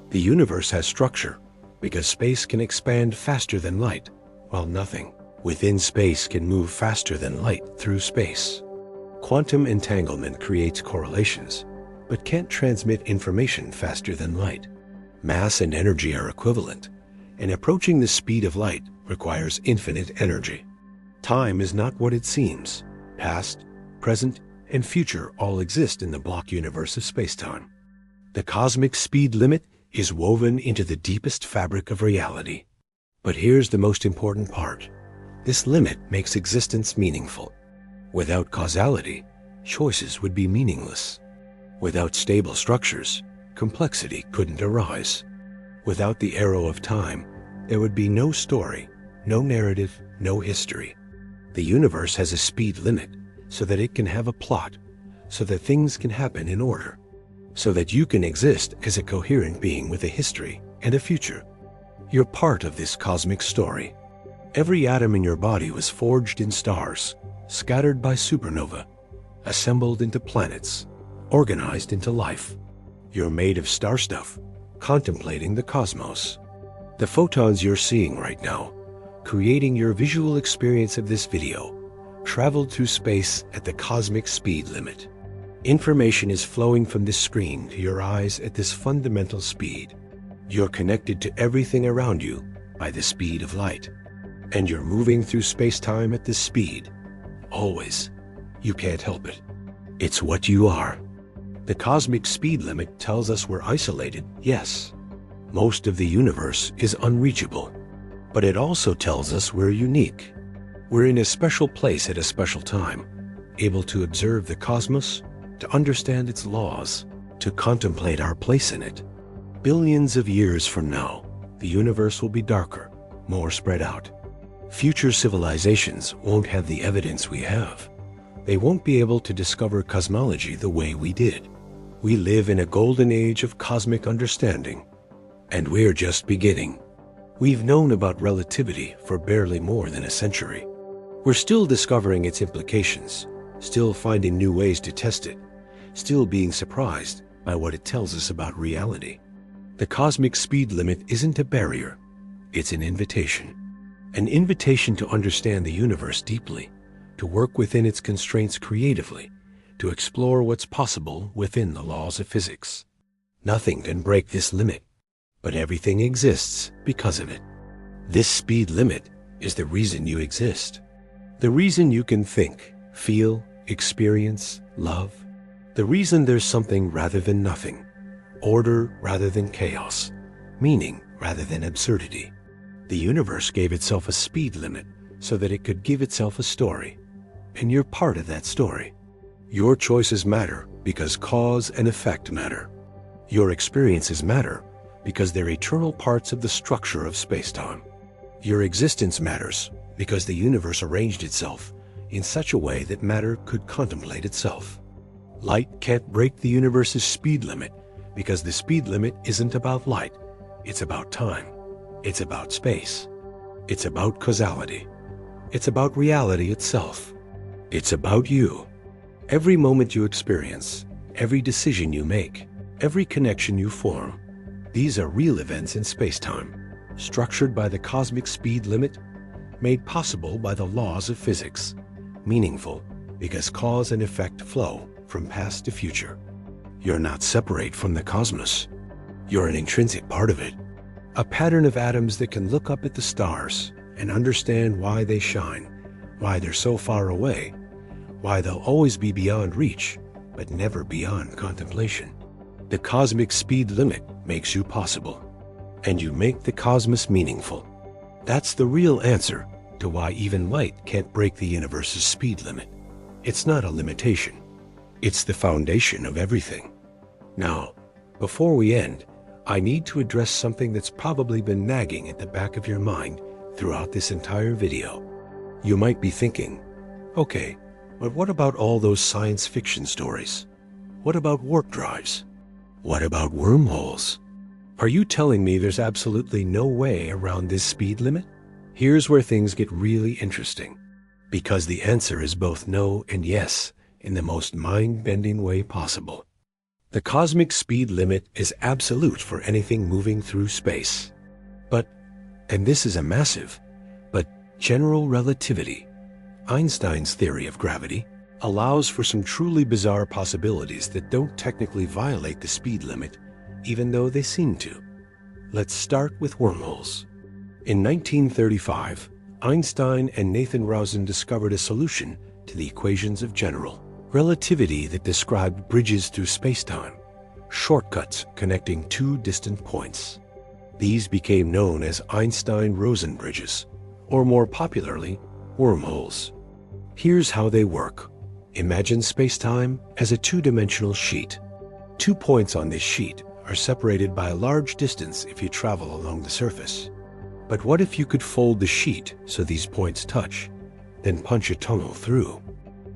The universe has structure because space can expand faster than light, while nothing within space can move faster than light through space. Quantum entanglement creates correlations, but can't transmit information faster than light. Mass and energy are equivalent, and approaching the speed of light requires infinite energy. Time is not what it seems. Past, present, and future all exist in the block universe of spacetime. The cosmic speed limit is woven into the deepest fabric of reality. But here's the most important part. This limit makes existence meaningful. Without causality, choices would be meaningless. Without stable structures, complexity couldn't arise. Without the arrow of time, there would be no story, no narrative, no history. The universe has a speed limit so that it can have a plot, so that things can happen in order, so that you can exist as a coherent being with a history and a future. You're part of this cosmic story. Every atom in your body was forged in stars, scattered by supernova, assembled into planets, organized into life. You're made of star stuff, contemplating the cosmos. The photons you're seeing right now, creating your visual experience of this video, traveled through space at the cosmic speed limit. Information is flowing from this screen to your eyes at this fundamental speed. You're connected to everything around you by the speed of light. And you're moving through space-time at this speed. Always. You can't help it. It's what you are. The cosmic speed limit tells us we're isolated, yes. Most of the universe is unreachable. But it also tells us we're unique. We're in a special place at a special time, able to observe the cosmos, to understand its laws, to contemplate our place in it. Billions of years from now, the universe will be darker, more spread out. Future civilizations won't have the evidence we have. They won't be able to discover cosmology the way we did. We live in a golden age of cosmic understanding, and we're just beginning. We've known about relativity for barely more than a century. We're still discovering its implications, still finding new ways to test it, still being surprised by what it tells us about reality. The cosmic speed limit isn't a barrier, it's an invitation. An invitation to understand the universe deeply, to work within its constraints creatively, to explore what's possible within the laws of physics. Nothing can break this limit, but everything exists because of it. This speed limit is the reason you exist. The reason you can think, feel, experience, love. The reason there's something rather than nothing, order rather than chaos, meaning rather than absurdity. The universe gave itself a speed limit so that it could give itself a story, and you're part of that story. Your choices matter because cause and effect matter. Your experiences matter because they're eternal parts of the structure of space-time. Your existence matters because the universe arranged itself in such a way that matter could contemplate itself. Light can't break the universe's speed limit because the speed limit isn't about light. It's about time. It's about space. It's about causality. It's about reality itself. It's about you. Every moment you experience, every decision you make, every connection you form, these are real events in space-time, structured by the cosmic speed limit, made possible by the laws of physics, meaningful because cause and effect flow from past to future. You're not separate from the cosmos. You're an intrinsic part of it, a pattern of atoms that can look up at the stars and understand why they shine, why they're so far away, why they'll always be beyond reach, but never beyond contemplation. The cosmic speed limit makes you possible, and you make the cosmos meaningful. That's the real answer to why even light can't break the universe's speed limit. It's not a limitation. It's the foundation of everything. Now, before we end, I need to address something that's probably been nagging at the back of your mind throughout this entire video. You might be thinking, okay, but what about all those science fiction stories? What about warp drives? What about wormholes? Are you telling me there's absolutely no way around this speed limit? Here's where things get really interesting, because the answer is both no and yes in the most mind-bending way possible. The cosmic speed limit is absolute for anything moving through space. But, and this is a massive, but general relativity, Einstein's theory of gravity, allows for some truly bizarre possibilities that don't technically violate the speed limit, even though they seem to. Let's start with wormholes. In 1935, Einstein and Nathan Rosen discovered a solution to the equations of general relativity that described bridges through space-time, shortcuts connecting two distant points. These became known as Einstein-Rosen bridges, or more popularly, wormholes. Here's how they work. Imagine space-time as a two-dimensional sheet. 2 points on this sheet are separated by a large distance if you travel along the surface. But what if you could fold the sheet so these points touch, then punch a tunnel through?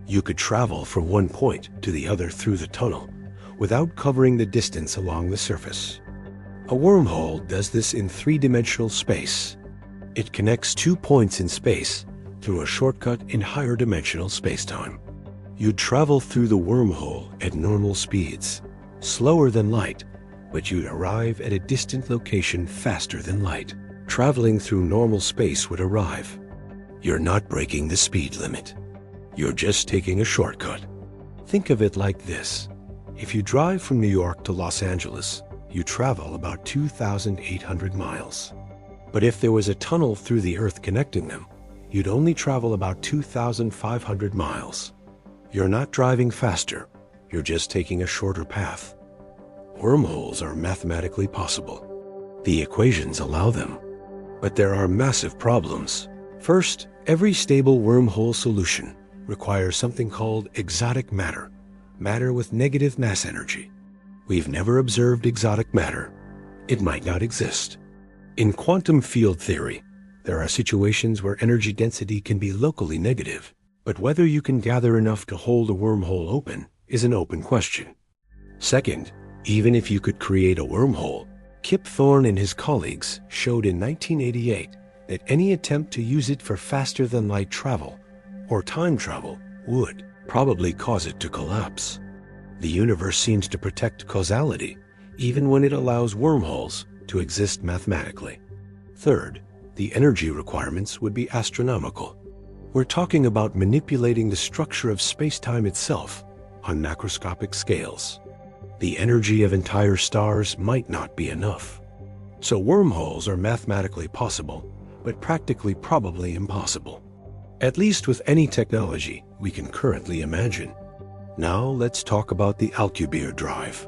You could travel from one point to the other through the tunnel without covering the distance along the surface. A wormhole does this in three-dimensional space. It connects 2 points in space through a shortcut in higher dimensional space-time. You'd travel through the wormhole at normal speeds, slower than light, but you'd arrive at a distant location faster than light. Traveling through normal space would arrive. You're not breaking the speed limit. You're just taking a shortcut. Think of it like this. If you drive from New York to Los Angeles, you travel about 2,800 miles. But if there was a tunnel through the Earth connecting them, you'd only travel about 2,500 miles. You're not driving faster, you're just taking a shorter path. Wormholes are mathematically possible. The equations allow them. But there are massive problems. First, every stable wormhole solution requires something called exotic matter, matter with negative mass energy. We've never observed exotic matter. It might not exist. In quantum field theory, there are situations where energy density can be locally negative, but whether you can gather enough to hold a wormhole open is an open question. Second, even if you could create a wormhole, Kip Thorne and his colleagues showed in 1988 that any attempt to use it for faster-than-light travel or time travel would probably cause it to collapse. The universe seems to protect causality even when it allows wormholes to exist mathematically. Third, the energy requirements would be astronomical. We're talking about manipulating the structure of space-time itself on macroscopic scales. The energy of entire stars might not be enough. So wormholes are mathematically possible, but practically probably impossible. At least with any technology we can currently imagine. Now let's talk about the Alcubierre drive.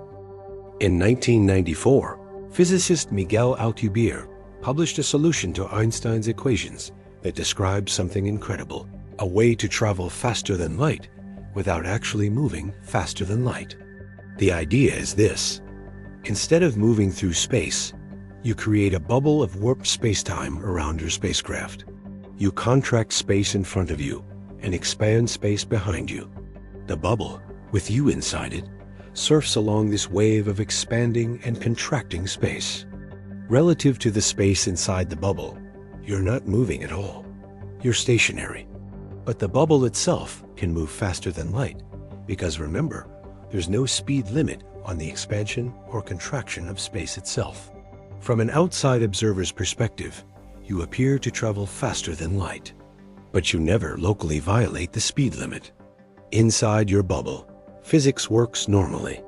In 1994, physicist Miguel Alcubierre published a solution to Einstein's equations that described something incredible, a way to travel faster than light without actually moving faster than light. The idea is this: instead of moving through space, you create a bubble of warped spacetime around your spacecraft. You contract space in front of you and expand space behind you. The bubble, with you inside it, surfs along this wave of expanding and contracting space. Relative to the space inside the bubble, you're not moving at all. You're stationary. But the bubble itself can move faster than light, because remember, there's no speed limit on the expansion or contraction of space itself. From an outside observer's perspective, you appear to travel faster than light, but you never locally violate the speed limit. Inside your bubble, physics works normally.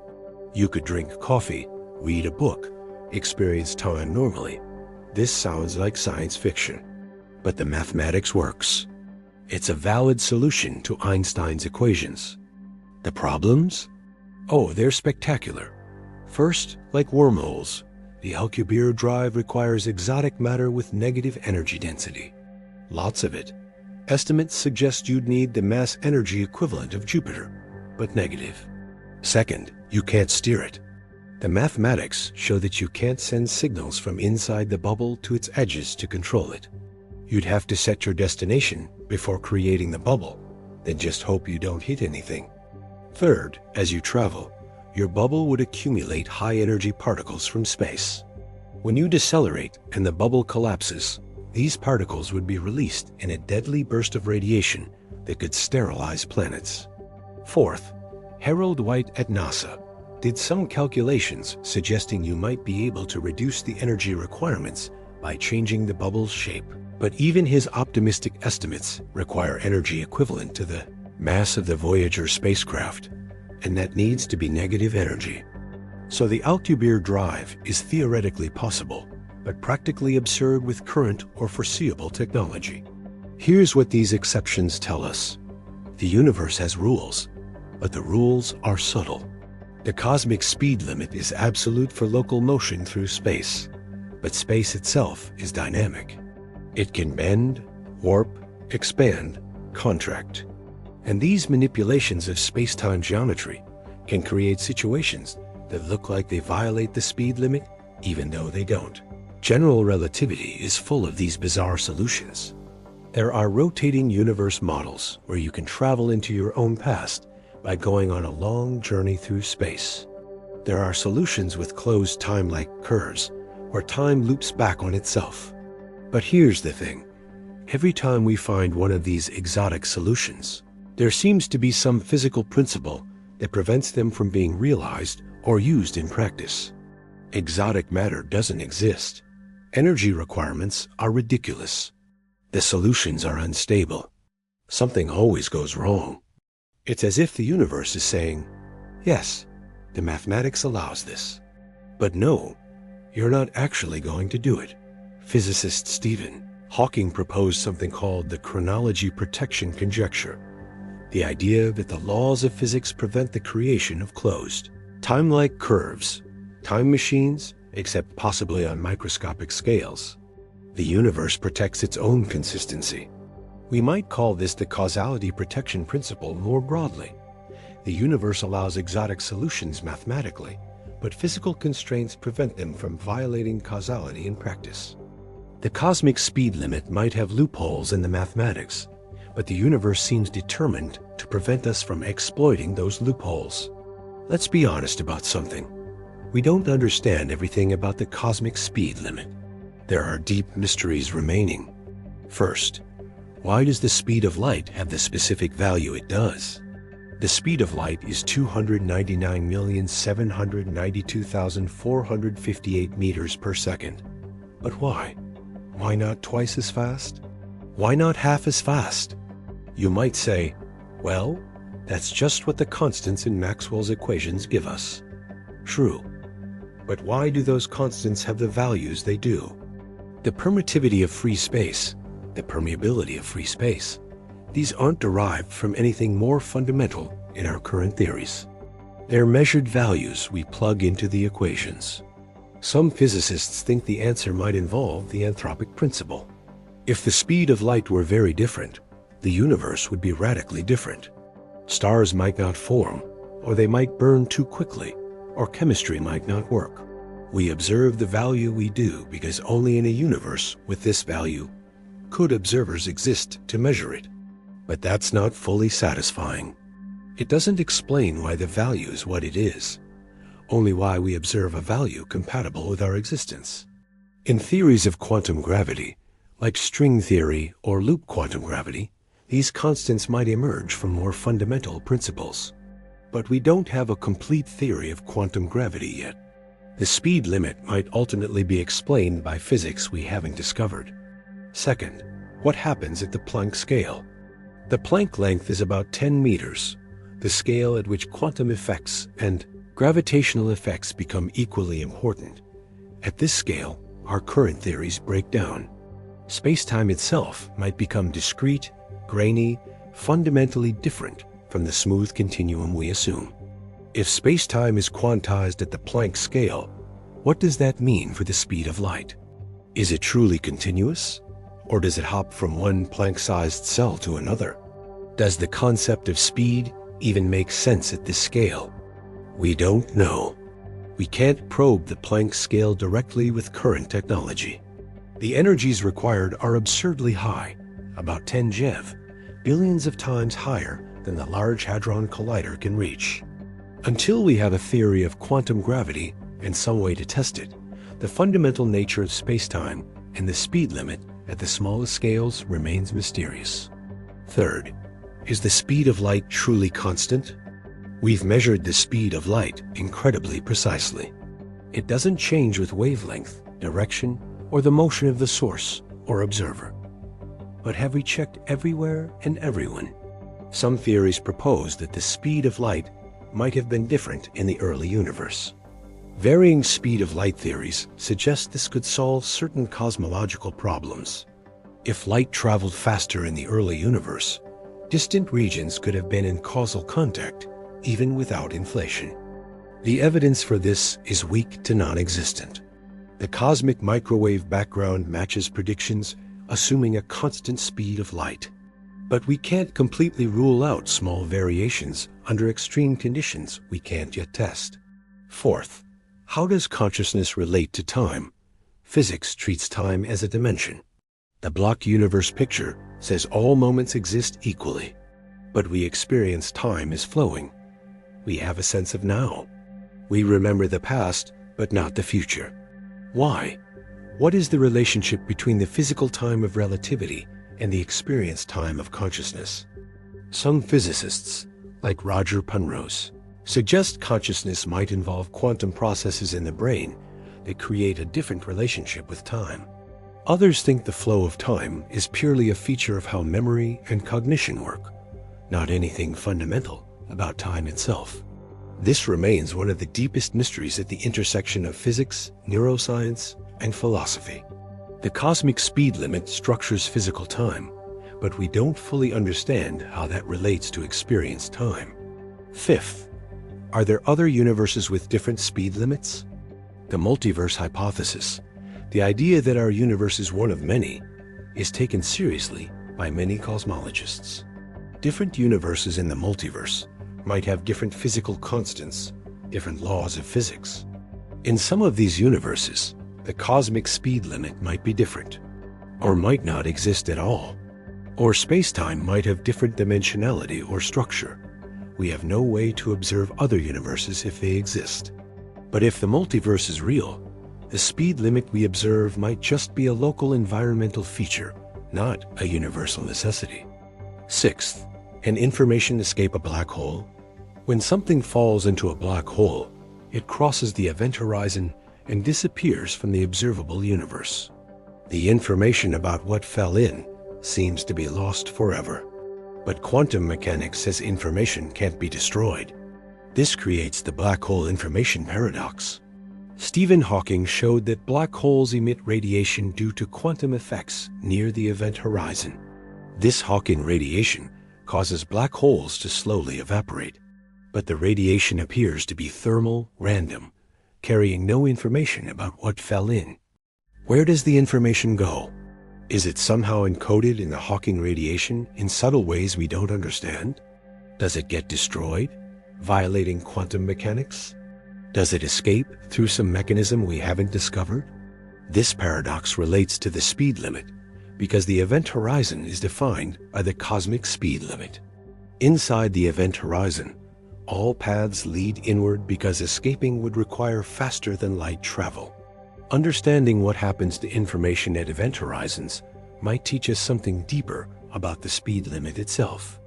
You could drink coffee, read a book, experience time normally. This sounds like science fiction, but the mathematics works. It's a valid solution to Einstein's equations. The problems? Oh, they're spectacular. First, like wormholes, the Alcubierre drive requires exotic matter with negative energy density. Lots of it. Estimates suggest you'd need the mass energy equivalent of Jupiter, but negative. Second, you can't steer it. The mathematics show that you can't send signals from inside the bubble to its edges to control it. You'd have to set your destination before creating the bubble, then just hope you don't hit anything. Third, as you travel, your bubble would accumulate high-energy particles from space. When you decelerate and the bubble collapses, these particles would be released in a deadly burst of radiation that could sterilize planets. Fourth, Harold White at NASA did some calculations suggesting you might be able to reduce the energy requirements by changing the bubble's shape. But even his optimistic estimates require energy equivalent to the mass of the Voyager spacecraft, and that needs to be negative energy. So the Alcubierre drive is theoretically possible, but practically absurd with current or foreseeable technology. Here's what these exceptions tell us. The universe has rules, but the rules are subtle. The cosmic speed limit is absolute for local motion through space, but space itself is dynamic. It can bend, warp, expand, contract. And these manipulations of space-time geometry can create situations that look like they violate the speed limit, even though they don't. General relativity is full of these bizarre solutions. There are rotating universe models where you can travel into your own past by going on a long journey through space. There are solutions with closed time-like curves where time loops back on itself. But here's the thing. Every time we find one of these exotic solutions, there seems to be some physical principle that prevents them from being realized or used in practice. Exotic matter doesn't exist. Energy requirements are ridiculous. The solutions are unstable. Something always goes wrong. It's as if the universe is saying, yes, the mathematics allows this. But no, you're not actually going to do it. Physicist Stephen Hawking proposed something called the chronology protection conjecture. The idea that the laws of physics prevent the creation of closed, time-like curves, time machines, except possibly on microscopic scales. The universe protects its own consistency. We might call this the causality protection principle more broadly. The universe allows exotic solutions mathematically, but physical constraints prevent them from violating causality in practice. The cosmic speed limit might have loopholes in the mathematics, but the universe seems determined to prevent us from exploiting those loopholes. Let's be honest about something. We don't understand everything about the cosmic speed limit. There are deep mysteries remaining. First, why does the speed of light have the specific value it does? The speed of light is 299,792,458 meters per second. But why? Why not twice as fast? Why not half as fast? You might say, well, that's just what the constants in Maxwell's equations give us. True. But why do those constants have the values they do? The permittivity of free space, the permeability of free space, these aren't derived from anything more fundamental in our current theories. They're measured values we plug into the equations. Some physicists think the answer might involve the anthropic principle. If the speed of light were very different, the universe would be radically different. Stars might not form, or they might burn too quickly, or chemistry might not work. We observe the value we do because only in a universe with this value could observers exist to measure it. But that's not fully satisfying. It doesn't explain why the value is what it is, only why we observe a value compatible with our existence. In theories of quantum gravity, like string theory or loop quantum gravity, these constants might emerge from more fundamental principles. But we don't have a complete theory of quantum gravity yet. The speed limit might ultimately be explained by physics we haven't discovered. Second, what happens at the Planck scale? The Planck length is about 10 meters, the scale at which quantum effects and gravitational effects become equally important. At this scale, our current theories break down. Spacetime itself might become discrete, grainy, fundamentally different from the smooth continuum we assume. If spacetime is quantized at the Planck scale, what does that mean for the speed of light? Is it truly continuous? Or does it hop from one Planck-sized cell to another? Does the concept of speed even make sense at this scale? We don't know. We can't probe the Planck scale directly with current technology. The energies required are absurdly high, about 10 GeV, billions of times higher than the Large Hadron Collider can reach. Until we have a theory of quantum gravity and some way to test it, the fundamental nature of spacetime and the speed limit at the smallest scales remains mysterious. Third, is the speed of light truly constant? We've measured the speed of light incredibly precisely. It doesn't change with wavelength, direction, or the motion of the source or observer. But have we checked everywhere and everyone? Some theories propose that the speed of light might have been different in the early universe. Varying speed of light theories suggest this could solve certain cosmological problems. If light traveled faster in the early universe, distant regions could have been in causal contact, even without inflation. The evidence for this is weak to non-existent. The cosmic microwave background matches predictions, assuming a constant speed of light. But we can't completely rule out small variations under extreme conditions we can't yet test. Fourth, how does consciousness relate to time? Physics treats time as a dimension. The block universe picture says all moments exist equally, but we experience time as flowing. We have a sense of now. We remember the past, but not the future. Why? What is the relationship between the physical time of relativity and the experienced time of consciousness? Some physicists, like Roger Penrose, suggest consciousness might involve quantum processes in the brain that create a different relationship with time. Others think the flow of time is purely a feature of how memory and cognition work, not anything fundamental about time itself. This remains one of the deepest mysteries at the intersection of physics, neuroscience, and philosophy. The cosmic speed limit structures physical time, but we don't fully understand how that relates to experienced time. Fifth, are there other universes with different speed limits? The multiverse hypothesis, the idea that our universe is one of many, is taken seriously by many cosmologists. Different universes in the multiverse might have different physical constants, different laws of physics. In some of these universes, the cosmic speed limit might be different, or might not exist at all. Or spacetime might have different dimensionality or structure. We have no way to observe other universes if they exist. But if the multiverse is real, the speed limit we observe might just be a local environmental feature, not a universal necessity. Sixth, can information escape a black hole? When something falls into a black hole, it crosses the event horizon and disappears from the observable universe. The information about what fell in seems to be lost forever. But quantum mechanics says information can't be destroyed. This creates the black hole information paradox. Stephen Hawking showed that black holes emit radiation due to quantum effects near the event horizon. This Hawking radiation causes black holes to slowly evaporate, but the radiation appears to be thermal, random, carrying no information about what fell in. Where does the information go? Is it somehow encoded in the Hawking radiation in subtle ways we don't understand? Does it get destroyed, violating quantum mechanics? Does it escape through some mechanism we haven't discovered? This paradox relates to the speed limit because the event horizon is defined by the cosmic speed limit. Inside the event horizon, all paths lead inward because escaping would require faster than light travel. Understanding what happens to information at event horizons might teach us something deeper about the speed limit itself.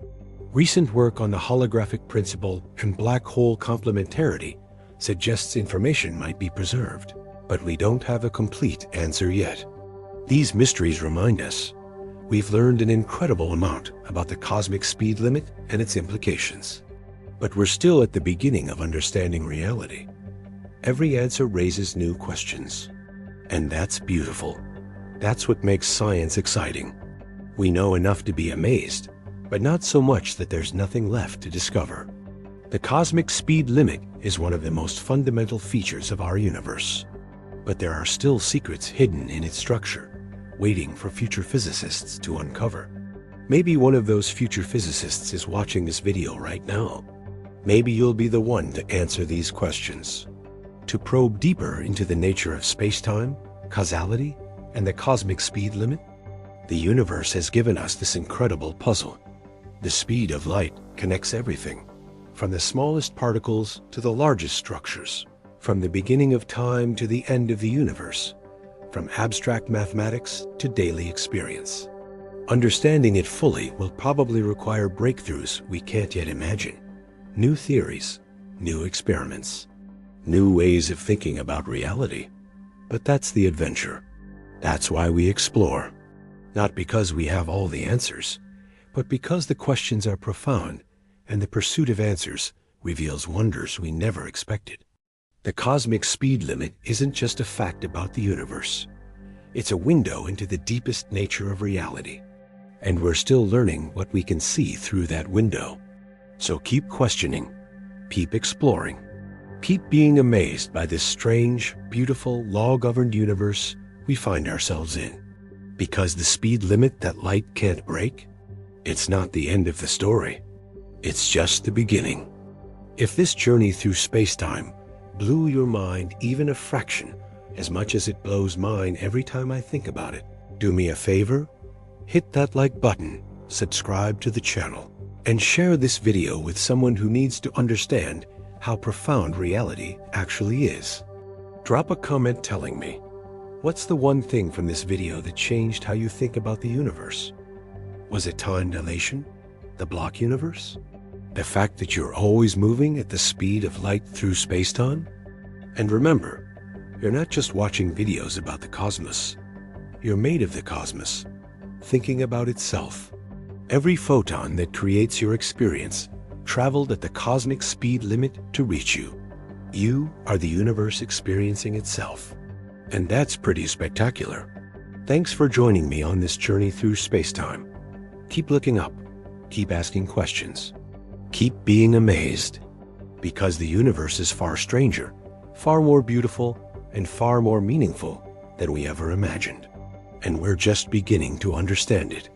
Recent work on the holographic principle and black hole complementarity suggests information might be preserved, but we don't have a complete answer yet. These mysteries remind us we've learned an incredible amount about the cosmic speed limit and its implications. But we're still at the beginning of understanding reality. Every answer raises new questions. And that's beautiful. That's what makes science exciting. We know enough to be amazed, but not so much that there's nothing left to discover. The cosmic speed limit is one of the most fundamental features of our universe. But there are still secrets hidden in its structure, waiting for future physicists to uncover. Maybe one of those future physicists is watching this video right now. Maybe you'll be the one to answer these questions. To probe deeper into the nature of spacetime, causality, and the cosmic speed limit, the universe has given us this incredible puzzle. The speed of light connects everything, from the smallest particles to the largest structures, from the beginning of time to the end of the universe, from abstract mathematics to daily experience. Understanding it fully will probably require breakthroughs we can't yet imagine. New theories, new experiments, new ways of thinking about reality. But that's the adventure. That's why we explore. Not because we have all the answers, but because the questions are profound and the pursuit of answers reveals wonders we never expected. The cosmic speed limit isn't just a fact about the universe. It's a window into the deepest nature of reality. And we're still learning what we can see through that window. So keep questioning, keep exploring, keep being amazed by this strange, beautiful, law-governed universe we find ourselves in. Because the speed limit that light can't break, it's not the end of the story. It's just the beginning. If this journey through space-time blew your mind even a fraction as much as it blows mine every time I think about it, do me a favor, hit that like button, subscribe to the channel, and share this video with someone who needs to understand how profound reality actually is. Drop a comment telling me, what's the one thing from this video that changed how you think about the universe? Was it time dilation? The block universe? The fact that you're always moving at the speed of light through space-time? And remember, you're not just watching videos about the cosmos. You're made of the cosmos, thinking about itself. Every photon that creates your experience traveled at the cosmic speed limit to reach you. You are the universe experiencing itself. And that's pretty spectacular. Thanks for joining me on this journey through space-time. Keep looking up, keep asking questions, keep being amazed, because the universe is far stranger, far more beautiful, and far more meaningful than we ever imagined. And we're just beginning to understand it.